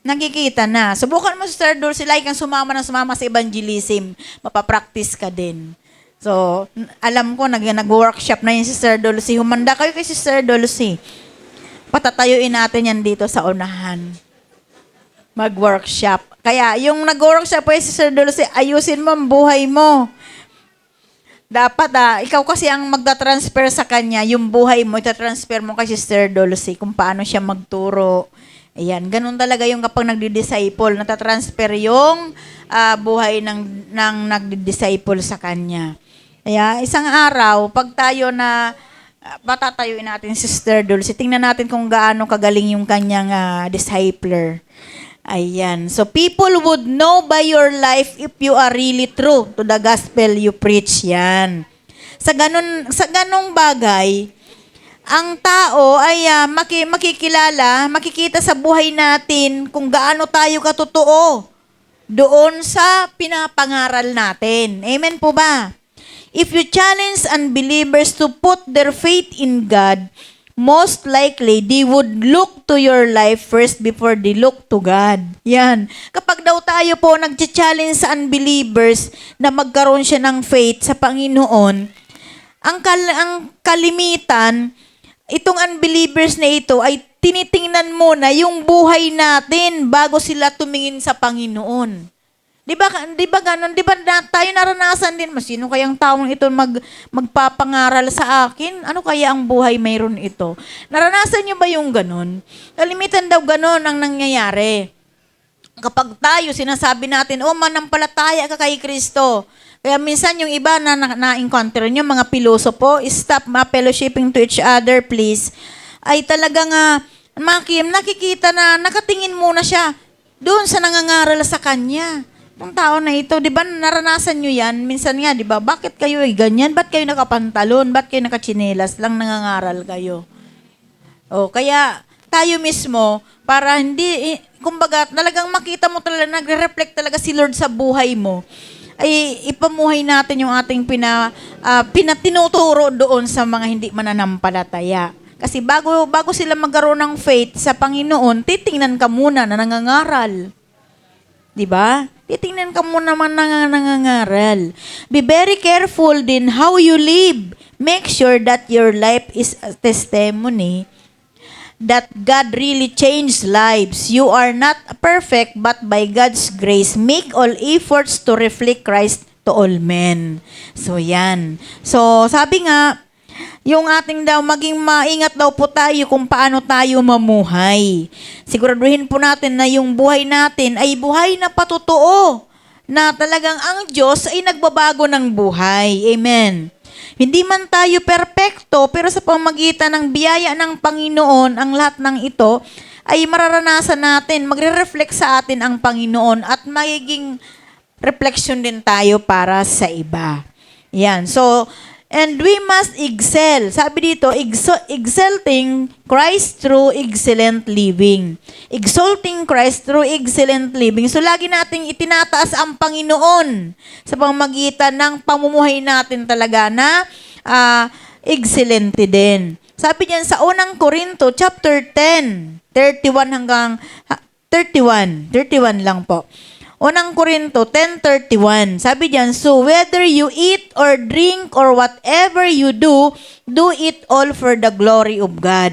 Nakikita na. Subukan mo, Sister Dulce, like kang sumama sa evangelism, mapapractice ka din. So, alam ko, nag-workshop na yung Sister Dulce. Humanda kayo kay Sister Dulce. Patatayuin natin yan dito sa unahan. Mag-workshop. Kaya, yung nag-workshop kay Sister Dulce, ayusin mo ang buhay mo. Dapat, ikaw kasi ang magta-transfer sa kanya, yung buhay mo, itatransfer mo kay Sister Dulce kung paano siya magturo. Ayan, ganun talaga yung kapag nagdi-disciple, natatransfer yung buhay ng nagdi-disciple sa kanya. Kaya isang araw, pag tayo patatayuin natin si Sister Dulce, tingnan natin kung gaano kagaling yung kanyang discipler. Ayan. So, people would know by your life if you are really true to the gospel you preach. Yan. Sa ganung bagay, ang tao ay makikita sa buhay natin kung gaano tayo katotoo doon sa pinapangaral natin. Amen po ba? If you challenge unbelievers to put their faith in God, most likely they would look to your life first before they look to God. Yan. Kapag daw tayo po nag-challenge sa unbelievers na magkaroon siya ng faith sa Panginoon, ang kalimitan, itong unbelievers na ito ay tinitingnan muna yung buhay natin bago sila tumingin sa Panginoon. Di ba ganun? Di ba tayo naranasan din, sino kayang taong ito magpapangaral sa akin? Ano kaya ang buhay mayroon ito? Naranasan nyo ba yung ganun? Kalimitan daw ganun ang nangyayari. Kapag tayo, sinasabi natin, manampalataya ka kay Kristo. Kaya minsan yung iba na-encounter nyo, mga pilosopo, stop fellowshipping to each other, please. Ay talagang nakikita na nakatingin muna siya doon sa nangangaral sa kanya. Itong tao na ito, di ba naranasan nyo yan? Minsan nga, di ba, bakit kayo ganyan? Ba't kayo nakapantalon? Ba't kayo nakachinelas lang nangangaral kayo? Kaya tayo mismo, para hindi, kumbaga, talagang makita mo talaga, nagre-reflect talaga si Lord sa buhay mo, ay ipamuhay natin yung ating pinatinuturo doon sa mga hindi mananampalataya. Kasi bago sila magkaroon ng faith sa Panginoon, titingnan ka muna na nangangaral. Diba? Titingnan ka muna naman nangangaral. Be very careful din how you live. Make sure that your life is a testimony that God really changed lives. You are not perfect, but by God's grace, make all efforts to reflect Christ to all men. So, yan. So, sabi nga, yung ating daw, maging maingat daw po tayo kung paano tayo mamuhay. Siguraduhin po natin na yung buhay natin ay buhay na patotoo, na talagang ang Diyos ay nagbabago ng buhay. Amen. Hindi man tayo perpekto, pero sa pamamagitan ng biyaya ng Panginoon, ang lahat ng ito ay mararanasan natin, magre-reflect sa atin ang Panginoon at magiging reflection din tayo para sa iba. Yan. So, and we must excel. Sabi dito, exalting Christ through excellent living. Exalting Christ through excellent living. So, lagi nating itinataas ang Panginoon sa pamamagitan ng pamumuhay natin talaga na excelente din. Sabi niyan sa unang Korinto, chapter 10, 31 hanggang 31 lang po. Unang Korinto 10:31. Sabi diyan, so whether you eat or drink or whatever you do, do it all for the glory of God.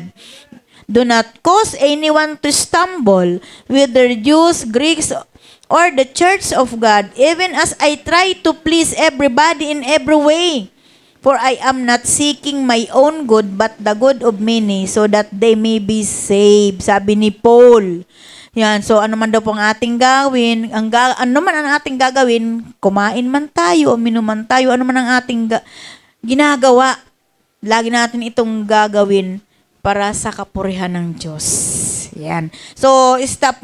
Do not cause anyone to stumble, whether Jews, Greeks, or the church of God, even as I try to please everybody in every way. For I am not seeking my own good, but the good of many, so that they may be saved. Sabi ni Paul. Yan, so ano man daw po ang ating gawin, ano man ang ating gagawin, kumain man tayo, uminom man tayo, ano man ang ating ginagawa, lagi natin itong gagawin para sa kapurihan ng Diyos. Yan. So, stop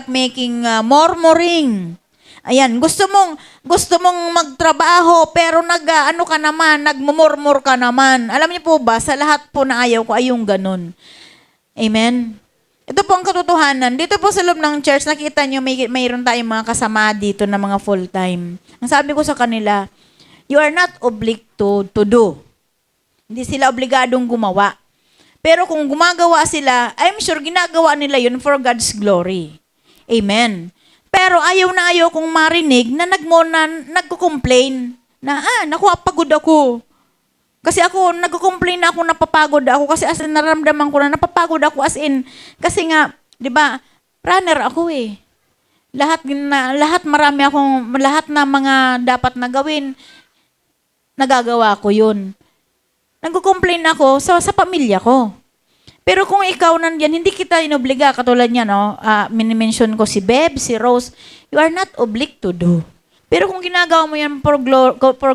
making murmuring. Ayan, gusto mong magtrabaho pero nagmumurmur ka naman. Alam niyo po ba, sa lahat po na ayaw ko ay yung ganun. Amen. Ito po ang katotohanan. Dito po sa loob ng church, nakita nyo, mayroon tayong mga kasama dito na mga full-time. Ang sabi ko sa kanila, you are not obliged to do. Hindi sila obligadong gumawa. Pero kung gumagawa sila, I'm sure ginagawa nila yun for God's glory. Amen. Pero ayaw kong marinig na nagko-complain na, naku, pagod ako. Kasi ako, nagko-complain ako, napapagod ako. Kasi as in, naramdaman ko na napapagod ako as in. Kasi nga, di ba, runner ako eh. Lahat na mga dapat na gawin, nagagawa ko yun. Nagko-complain ako sa pamilya ko. Pero kung ikaw nandiyan, hindi kita inobliga. Katulad niya, no? Minimension ko si Beb, si Rose. You are not obliged to do. Pero kung ginagawa mo yan for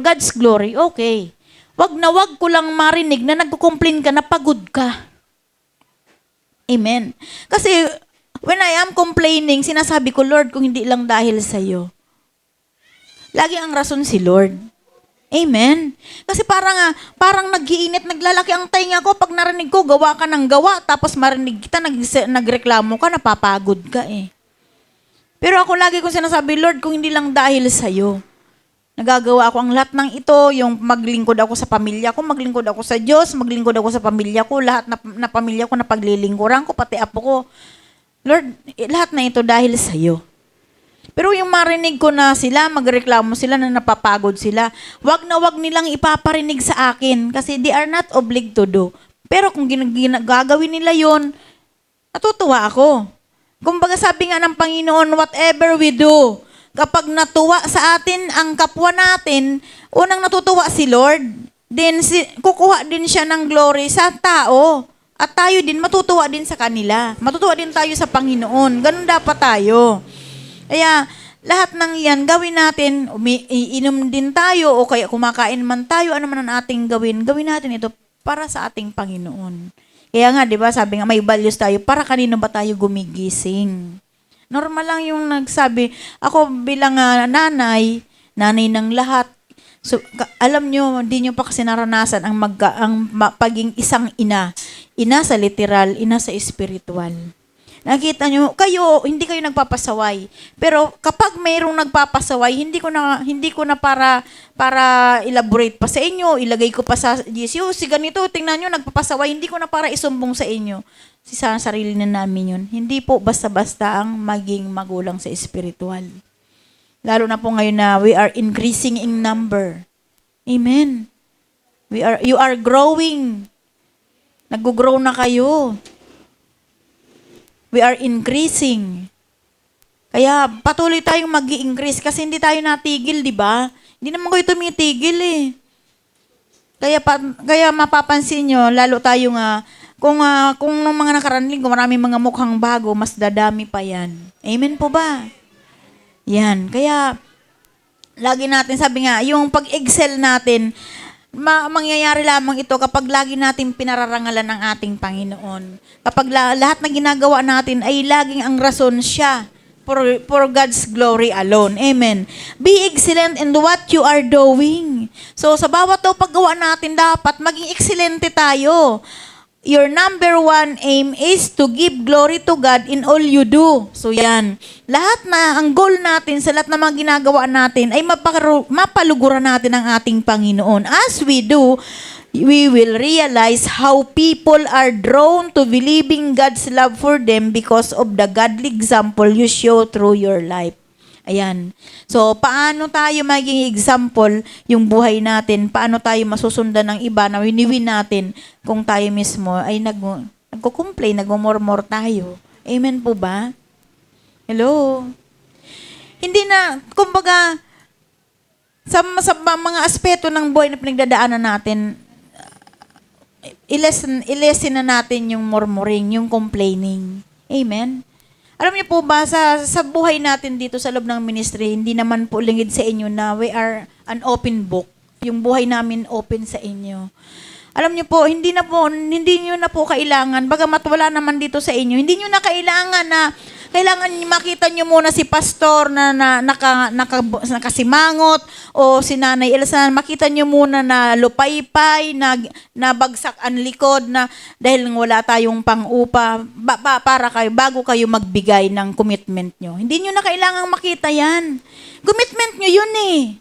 God's glory, okay. Wag ko lang marinig na nagko-complain ka na pagod ka. Amen. Kasi when I am complaining, sinasabi ko, Lord, kung hindi lang dahil sa iyo. Lagi ang rason si Lord. Amen. Kasi parang nag-iinit, naglalaki ang tainga ko pag narinig ko, gawa ka ng gawa, tapos marinig kita, nagreklamo ka, napapagod ka eh. Pero ako lagi kong sinasabi, Lord, kung hindi lang dahil sa iyo. Nagagawa ako ang lahat ng ito, yung maglingkod ako sa pamilya ko, maglingkod ako sa Diyos, maglingkod ako sa pamilya ko, lahat na pamilya ko na paglilingkuran ko, pati apo ko. Lord, lahat na ito dahil sa iyo. Pero yung marinig ko na sila, magreklamo sila na napapagod sila, wag nilang ipaparinig sa akin kasi they are not obliged to do. Pero kung gagawin nila yon, natutuwa ako. Kumbaga sabi nga ng Panginoon, whatever we do, kapag natuwa sa atin ang kapwa natin, unang natutuwa si Lord. Then kukuha din siya ng glory sa tao. At tayo din matutuwa din sa kanila. Matutuwa din tayo sa Panginoon. Ganun dapat tayo. Kaya lahat ng yan gawin natin, iinom din tayo o kaya kumakain man tayo, ano man ang ating gawin natin ito para sa ating Panginoon. Kaya nga, di ba, sabi nga may values tayo, para kanino ba tayo gumigising? Normal lang yung nagsabi, ako bilang nanay ng lahat. So, alam nyo, hindi nyo pa kasi naranasan ang paging isang ina. Ina sa literal, ina sa spiritual. Nakita nyo, hindi kayo nagpapasaway. Pero kapag mayroong nagpapasaway, hindi ko na para elaborate pa sa inyo, ilagay ko pa sa GCU, si ganito, tingnan nyo, nagpapasaway, hindi ko na para isumbong sa inyo. Sa sarili na namin yun. Hindi po basta-basta ang maging magulang sa spiritual. Lalo na po ngayon na we are increasing in number. Amen. You are growing. Nag-grow na kayo. We are increasing. Kaya patuloy tayong mag-i-increase kasi hindi tayo natigil, di ba? Hindi naman kayo tumitigil eh. Kaya mapapansin nyo, lalo tayo nga, kung nung mga nakaraan linggo, maraming mga mukhang bago, mas dadami pa yan. Amen po ba? Yan. Kaya, lagi natin, sabi nga, yung pag-excel natin, mangyayari lamang ito kapag lagi natin pinararangalan ng ating Panginoon. Kapag lahat na ginagawa natin ay laging ang rason siya for God's glory alone. Amen. Be excellent in what you are doing. So, sa bawat paggawa natin, dapat maging excelente tayo. Your number one aim is to give glory to God in all you do. So, yan. Lahat na, ang goal natin sa lahat na mga ginagawa natin ay mapaluguran natin ang ating Panginoon. As we do, we will realize how people are drawn to believing God's love for them because of the godly example you show through your life. Ayan. So, paano tayo maging example yung buhay natin? Paano tayo masusundan ng iba na winiwin natin kung tayo mismo ay nagko-complain, nagmumurmur tayo? Amen po ba? Hello? Hindi na, kumbaga, sa mga aspeto ng buhay na pinagdadaanan natin, i-lessen na natin yung murmuring, yung complaining. Amen? Alam niyo po ba, sa buhay natin dito sa loob ng ministry, hindi naman po lingid sa inyo na we are an open book. Yung buhay namin open sa inyo. Alam niyo po, hindi niyo na po kailangan, bagamat wala naman dito sa inyo, hindi niyo na kailangan makita niyo muna si pastor na nakasimangot o si Nanay Elsa, makita niyo muna na lupaypay, na bagsak ang likod na dahil wala tayong pang-upa para kayo bago kayo magbigay ng commitment niyo. Hindi niyo na kailangang makita 'yan. Commitment niyo 'yun eh.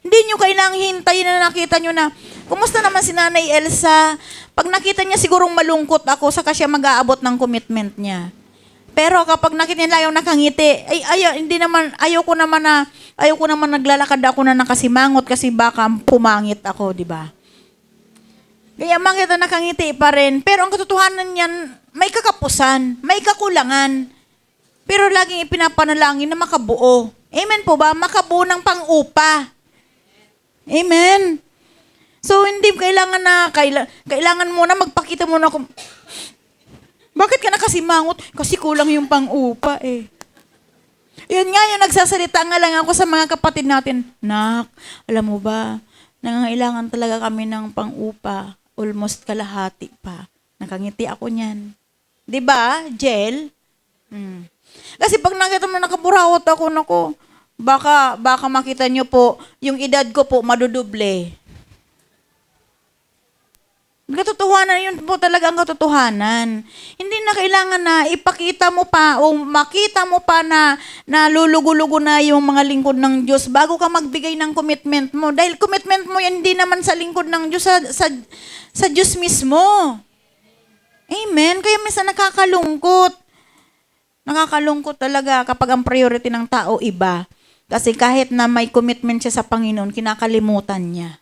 Hindi niyo kailangang hintayin na nakita niyo na kumusta naman si Nanay Elsa? Pag nakita niya sigurong malungkot ako, saka siya mag-aabot ng commitment niya. Pero kapag nakita niya yung nakangiti, ayaw ko naman naglalakad ako na nakasimangot kasi baka pumangit ako, di ba? Kaya makita nakangiti pa rin. Pero ang katotohanan niyan, may kakapusan, may kakulangan. Pero laging ipinapanalangin na makabuo. Amen po ba? Makabuo ng pang-upa. Amen. So, hindi kailangan mo na magpakita mo na kung bakit ka nakasimangot? Kasi kulang yung pang-upa eh. Yun nga yung nagsasalita nga lang ako sa mga kapatid natin. Nak, alam mo ba, nangangailangan talaga kami ng pang-upa. Almost kalahati pa. Nakangiti ako niyan. Diba, Jel? Kasi pag nakita mo nakaburawot ako, baka makita nyo po, yung edad ko po maduduble. Katotohanan, yun po talaga ang katotohanan. Hindi na kailangan na ipakita mo pa o makita mo pa na lulugo-lugo na yung mga lingkod ng Diyos bago ka magbigay ng commitment mo. Dahil commitment mo yan hindi naman sa lingkod ng Diyos, sa Diyos mismo. Amen? Kaya minsan nakakalungkot. Nakakalungkot talaga kapag ang priority ng tao iba. Kasi kahit na may commitment siya sa Panginoon, kinakalimutan niya.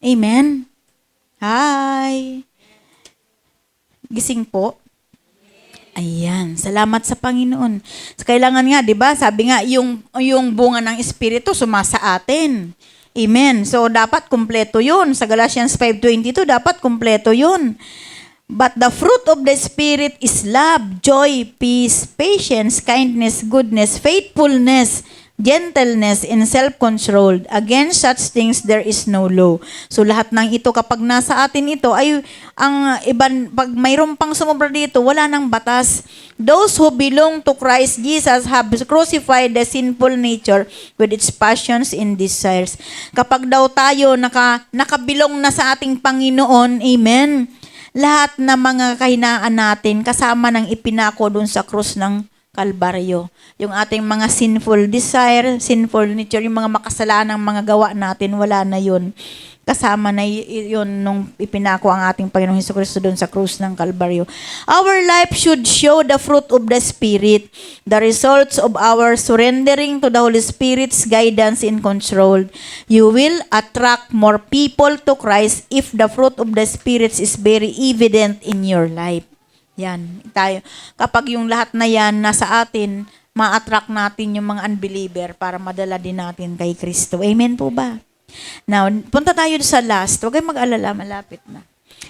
Amen? Hi! Gising po? Ayan, salamat sa Panginoon. Kailangan nga, di ba? Sabi nga, yung bunga ng Espiritu sumasa atin. Amen. So, dapat kumpleto yun. Sa Galatians 5:22, dapat kumpleto yun. But the fruit of the Spirit is love, joy, peace, patience, kindness, goodness, faithfulness, gentleness, and self-control. Against such things, there is no law. So, lahat ng ito, kapag nasa atin ito, ay pag mayroon pang sumobra dito, wala nang batas. Those who belong to Christ Jesus have crucified the sinful nature with its passions and desires. Kapag daw tayo nakabilong na sa ating Panginoon, amen, lahat na mga kahinaan natin, kasama ng ipinako dun sa krus ng Kalbaryo. Yung ating mga sinful desire, sinful nature, yung mga makasalanang mga gawa natin, wala na yun. Kasama na yun nung ipinako ang ating Panginoong Hesukristo doon sa krus ng Kalbaryo. Our life should show the fruit of the Spirit, the results of our surrendering to the Holy Spirit's guidance and control. You will attract more people to Christ if the fruit of the Spirit is very evident in your life. Yan, tayo. Kapag yung lahat na yan nasa atin, ma-attract natin yung mga unbeliever para madala din natin kay Kristo. Amen po ba? Now, punta tayo sa last. Huwag kayong mag-alala, malapit na.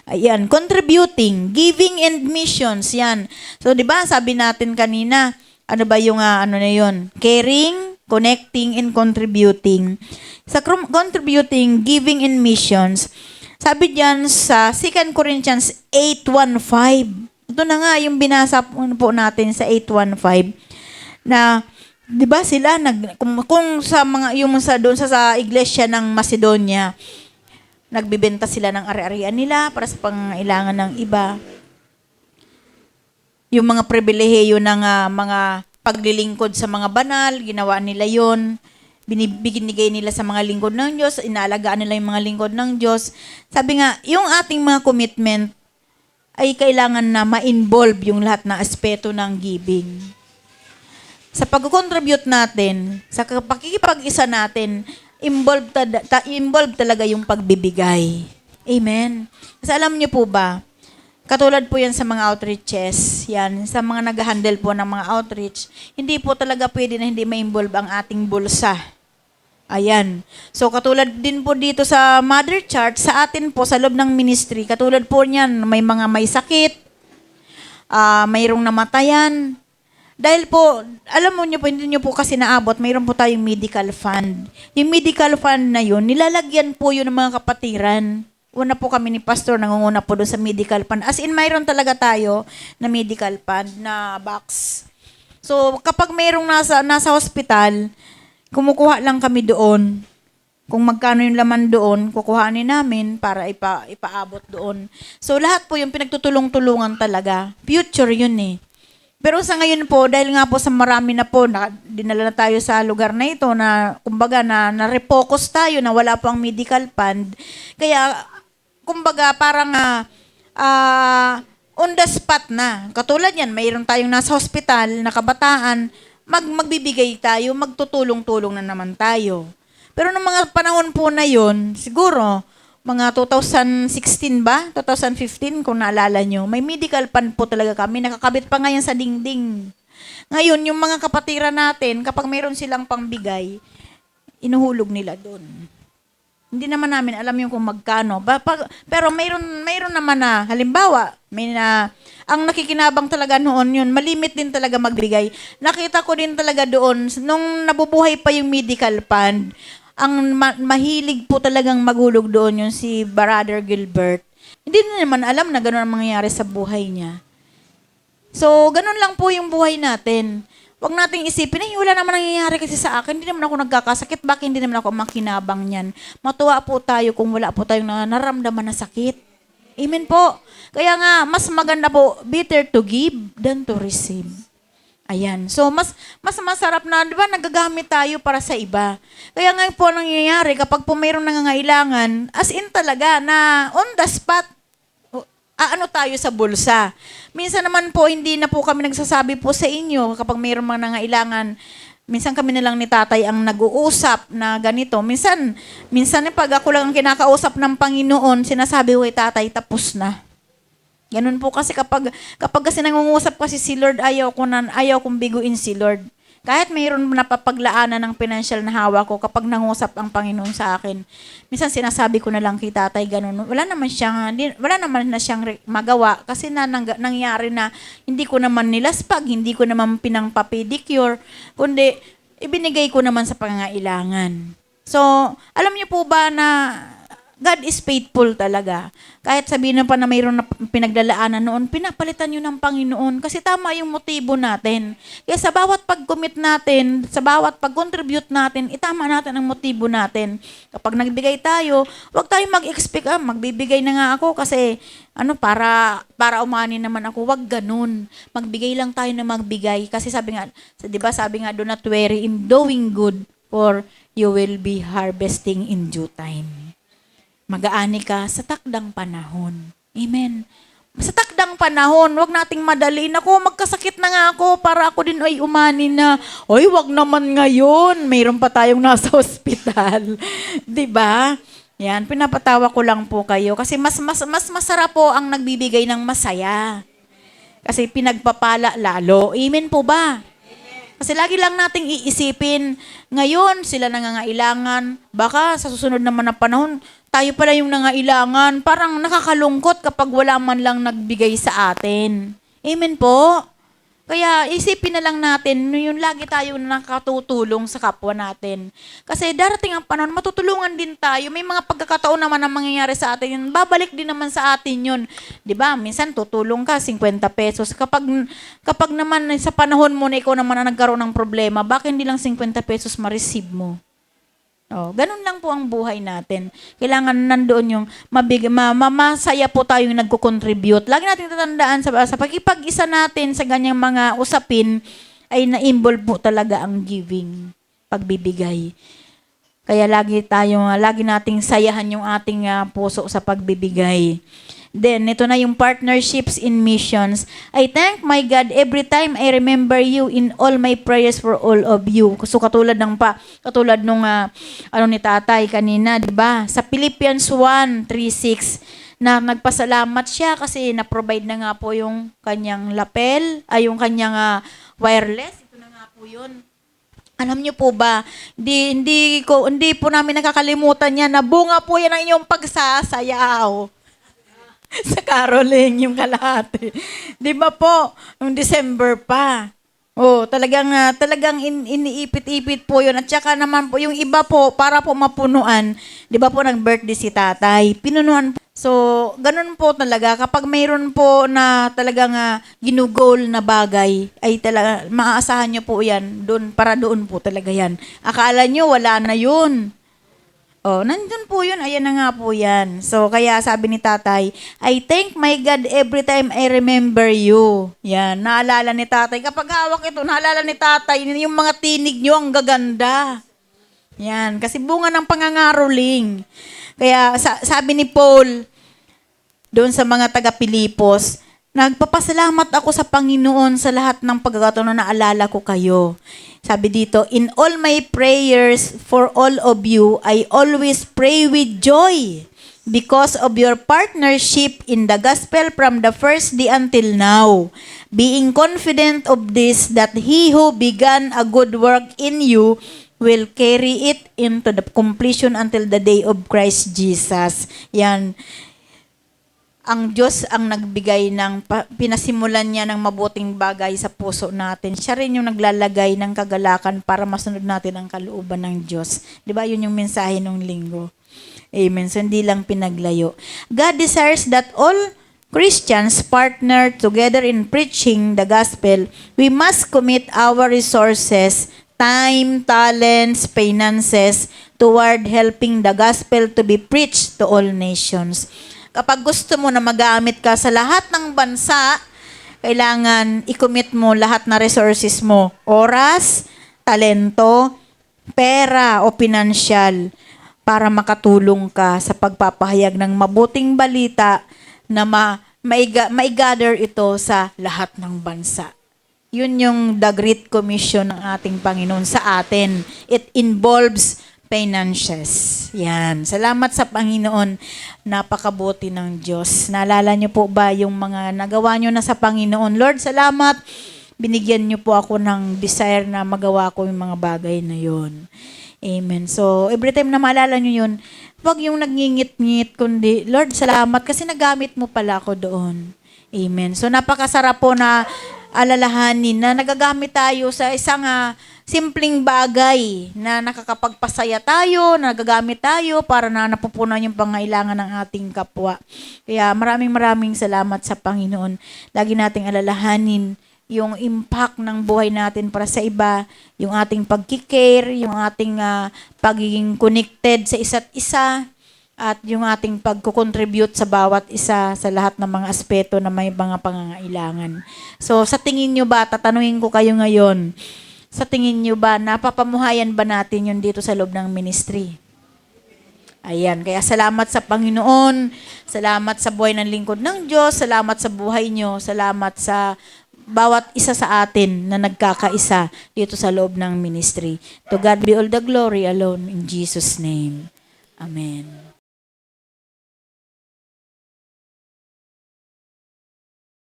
Ayan, contributing, giving and missions, yan. So, di ba, sabi natin kanina, ano ba yung ano na yun? Caring, connecting, and contributing. Sa contributing, giving, and missions, sabi diyan sa 2 Corinthians 8:15. Ito na nga yung binasa po natin sa 8:15 na 'di ba sila kung sa mga yung doon sa iglesia ng Macedonia, nagbebenta sila ng ari-arian nila para sa pangailangan ng iba. Yung mga pribilehiyo ng mga paglilingkod sa mga banal, ginawa nila 'yon. Binibigay nila sa mga lingkod ng Diyos, inaalagaan nila yung mga lingkod ng Diyos. Sabi nga, yung ating mga commitment ay kailangan na ma-involve yung lahat ng aspeto ng giving. Sa pag-contribute natin, sa pakikipag-isa natin, involved talaga yung pagbibigay. Amen. Kasi alam niyo po ba, katulad po yan sa mga outreaches, yan, sa mga nag-handle po ng mga outreach, hindi po talaga pwede na hindi ma-involve ang ating bulsa. Ayan. So, katulad din po dito sa Mother Church, sa atin po, sa loob ng ministry, katulad po niyan, may mga may sakit, mayroong namatayan. Dahil po, alam mo niyo po, hindi niyo po kasi naabot, mayroon po tayong medical fund. Yung medical fund na yun, nilalagyan po yun ng mga kapatiran. Una po kami ni Pastor, nangunguna po doon sa medical fund. As in, mayroon talaga tayo na medical fund na box. So, kapag mayroong nasa hospital, kumukuha lang kami doon. Kung magkano yung laman doon, kukuhanin namin para ipaabot doon. So, lahat po yung pinagtutulong-tulungan talaga. Future yun eh. Pero sa ngayon po, dahil nga po sa marami na po, dinala na tayo sa lugar na ito na, kumbaga, na-refocus tayo na wala po ang medical fund. Kaya, kumbaga, parang on the spot na. Katulad yan, mayroon tayong nasa hospital na kabataan, magbibigay tayo, magtutulong-tulong na naman tayo. Pero nung mga panahon po na yon, siguro, mga 2016 ba? 2015, kung naalala nyo, may medical fund po talaga kami. Nakakabit pa ngayon sa dingding. Ngayon, yung mga kapatira natin, kapag mayroon silang pangbigay, inuhulog nila doon. Hindi naman namin alam yung kung magkano. Pero mayroon naman na, halimbawa, ang nakikinabang talaga noon yun, malimit din talaga magbigay. Nakita ko din talaga doon, nung nabubuhay pa yung medical fund, ang mahilig po talagang maghulog doon yung si Brother Gilbert. Hindi na naman alam na gano'n ang mangyayari sa buhay niya. So, gano'n lang po yung buhay natin. Huwag nating isipin, wala naman nangyayari kasi sa akin, hindi naman ako nagkakasakit, bakit hindi naman ako makinabang niyan? Matuwa po tayo kung wala po tayong naramdaman na sakit. Amen po. Kaya nga, mas maganda po, better to give than to receive. Ayan. So, mas masarap na, di ba, nagagamit tayo para sa iba. Kaya nga po nangyayari, kapag po mayroong nangangailangan, as in talaga, na on the spot, ano tayo sa bulsa. Minsan naman po, hindi na po kami nagsasabi po sa inyo kapag mayroong mga nangailangan. Minsan kami na lang ni tatay ang nag-uusap na ganito. Minsan pag ako lang ang kinakausap ng Panginoon, sinasabi ko kay tatay, tapos na. Ganun po kasi kapag kasi nangungusap kasi si Lord, ayaw kong biguin si Lord. Kahit mayroon napapaglaanan ng financial na hawak ko kapag nangusap ang Panginoon sa akin. Minsan sinasabi ko na lang kay tatay ganun. Wala naman na siyang magawa kasi nangyari na hindi ko naman nilaspag, hindi ko naman pinangpa-pedicure, kundi ibinigay ko naman sa pangangailangan. So, alam niyo po ba na God is faithful talaga. Kahit sabihin na pa na mayroon na pinaglalaanan noon, pinapalitan yun ng Panginoon kasi tama yung motibo natin. Kaya sa bawat pag-commit natin, sa bawat pag-contribute natin, itama natin ang motibo natin. Kapag nagbigay tayo, huwag tayong mag-expect, magbibigay na nga ako kasi para umani naman ako. Huwag ganun. Magbigay lang tayo na magbigay. Kasi sabi nga, do not worry in doing good, for you will be harvesting in due time. Mag-aani ka sa takdang panahon. Amen. Sa takdang panahon, wag nating madaliin. Ako, magkasakit na nga ako para ako din ay umani na. Oy, wag naman ngayon. Mayroon pa tayong nasa ospital. 'Di ba? Yan, pinapatawa ko lang po kayo kasi mas masarap po ang nagbibigay ng masaya. Kasi pinagpapala lalo. Amen po ba? Kasi lagi lang nating iisipin, ngayon sila nangangailangan, baka sa susunod naman na panahon, tayo pala yung nangailangan. Parang nakakalungkot kapag wala man lang nagbigay sa atin. Amen po? Kaya isipin na lang natin, yung lagi tayo nakatutulong sa kapwa natin. Kasi darating ang panahon, matutulungan din tayo. May mga pagkakataon naman na mangyayari sa atin yun. Babalik din naman sa atin yun. 'Di ba? Minsan tutulong ka, 50 pesos. Kapag naman sa panahon mo na ikaw naman ang nagkaroon ng problema, bakit hindi lang 50 pesos ma-receive mo? Oh, ganun lang po ang buhay natin. Kailangan nandoon yung masaya po tayong nagko-contribute. Lagi natin tatandaan sa pag-ipag-isa natin sa ganyang mga usapin ay na-involve po talaga ang giving, pagbibigay. Kaya lagi nating sayahan yung ating puso sa pagbibigay. Then, ito na yung partnerships in missions. I thank my God every time I remember you in all my prayers for all of you. So, katulad nung ni tatay kanina, di ba? Sa Philippians 1:3-6, na nagpasalamat siya kasi na-provide na nga po yung kanyang lapel, yung kanyang wireless. Ito na nga po yun. Alam niyo po ba, hindi po namin nakakalimutan yan na bunga po yan ang inyong pagsasayaw. Sa caroling, yung kalahati. Di ba po, yung December pa. Oh, talagang iniipit-ipit po yun. At saka naman po, yung iba po, para po mapunuan, di ba po nag-birthday si tatay, pinunuan po. So, ganun po talaga. Kapag mayroon po na talagang ginugol na bagay, ay talaga, maaasahan nyo po yan. Para doon po talaga yan. Akala nyo, wala na yun. Oh, nandun po yun. Ayan na nga po yan. So, kaya sabi ni tatay, I thank my God every time I remember you. Yan, naalala ni tatay. Kapag hawak ito, naalala ni tatay, yung mga tinig nyo, ang gaganda. Yan, kasi bunga ng pangangaroling. Kaya sabi ni Paul, doon sa mga taga-Pilipos, nagpapasalamat ako sa Panginoon sa lahat ng pagkakataon na naalala ko kayo. Sabi dito, in all my prayers for all of you, I always pray with joy because of your partnership in the gospel from the first day until now. Being confident of this, that he who began a good work in you will carry it into the completion until the day of Christ Jesus. Yan. Ang Diyos ang nagbigay pinasimulan niya ng mabuting bagay sa puso natin. Siya rin yung naglalagay ng kagalakan para masunod natin ang kalooban ng Diyos. Di ba? Yun yung mensahe ng linggo. Amen. So, hindi lang pinaglayo. God desires that all Christians partner together in preaching the gospel. We must commit our resources, time, talents, finances toward helping the gospel to be preached to all nations. Kapag gusto mo na magamit ka sa lahat ng bansa, kailangan i-commit mo lahat na resources mo. Oras, talento, pera o pinansyal para makatulong ka sa pagpapahayag ng mabuting balita na maigather ito sa lahat ng bansa. Yun yung the Great Commission ng ating Panginoon sa atin. It involves finances. Yan. Salamat sa Panginoon. Napakabuti ng Diyos. Naalala niyo po ba yung mga nagawa niyo na sa Panginoon? Lord, salamat. Binigyan niyo po ako ng desire na magawa ko yung mga bagay na yun. Amen. So, every time na maalala niyo yun, huwag yung nagngingit-ngit, kundi, Lord, salamat kasi nagamit mo pala ako doon. Amen. So, napakasarap po na alalahanin na nagagamit tayo sa isang simpleng bagay na nakakapagpasaya tayo, nagagamit tayo para na napupunan yung pangailangan ng ating kapwa. Kaya maraming salamat sa Panginoon. Lagi nating alalahanin yung impact ng buhay natin para sa iba, yung ating pagkikare, yung ating pagiging connected sa isa't isa, at yung ating pagkukontribute sa bawat isa sa lahat ng mga aspeto na may mga pangangailangan. So, sa tingin nyo ba, tatanungin ko kayo ngayon, sa tingin nyo ba, napapamuhayan ba natin yun dito sa loob ng ministry? Ayan, kaya salamat sa Panginoon, salamat sa buhay ng lingkod ng Diyos, salamat sa buhay nyo, salamat sa bawat isa sa atin na nagkakaisa dito sa loob ng ministry. To God be all the glory alone in Jesus' name. Amen.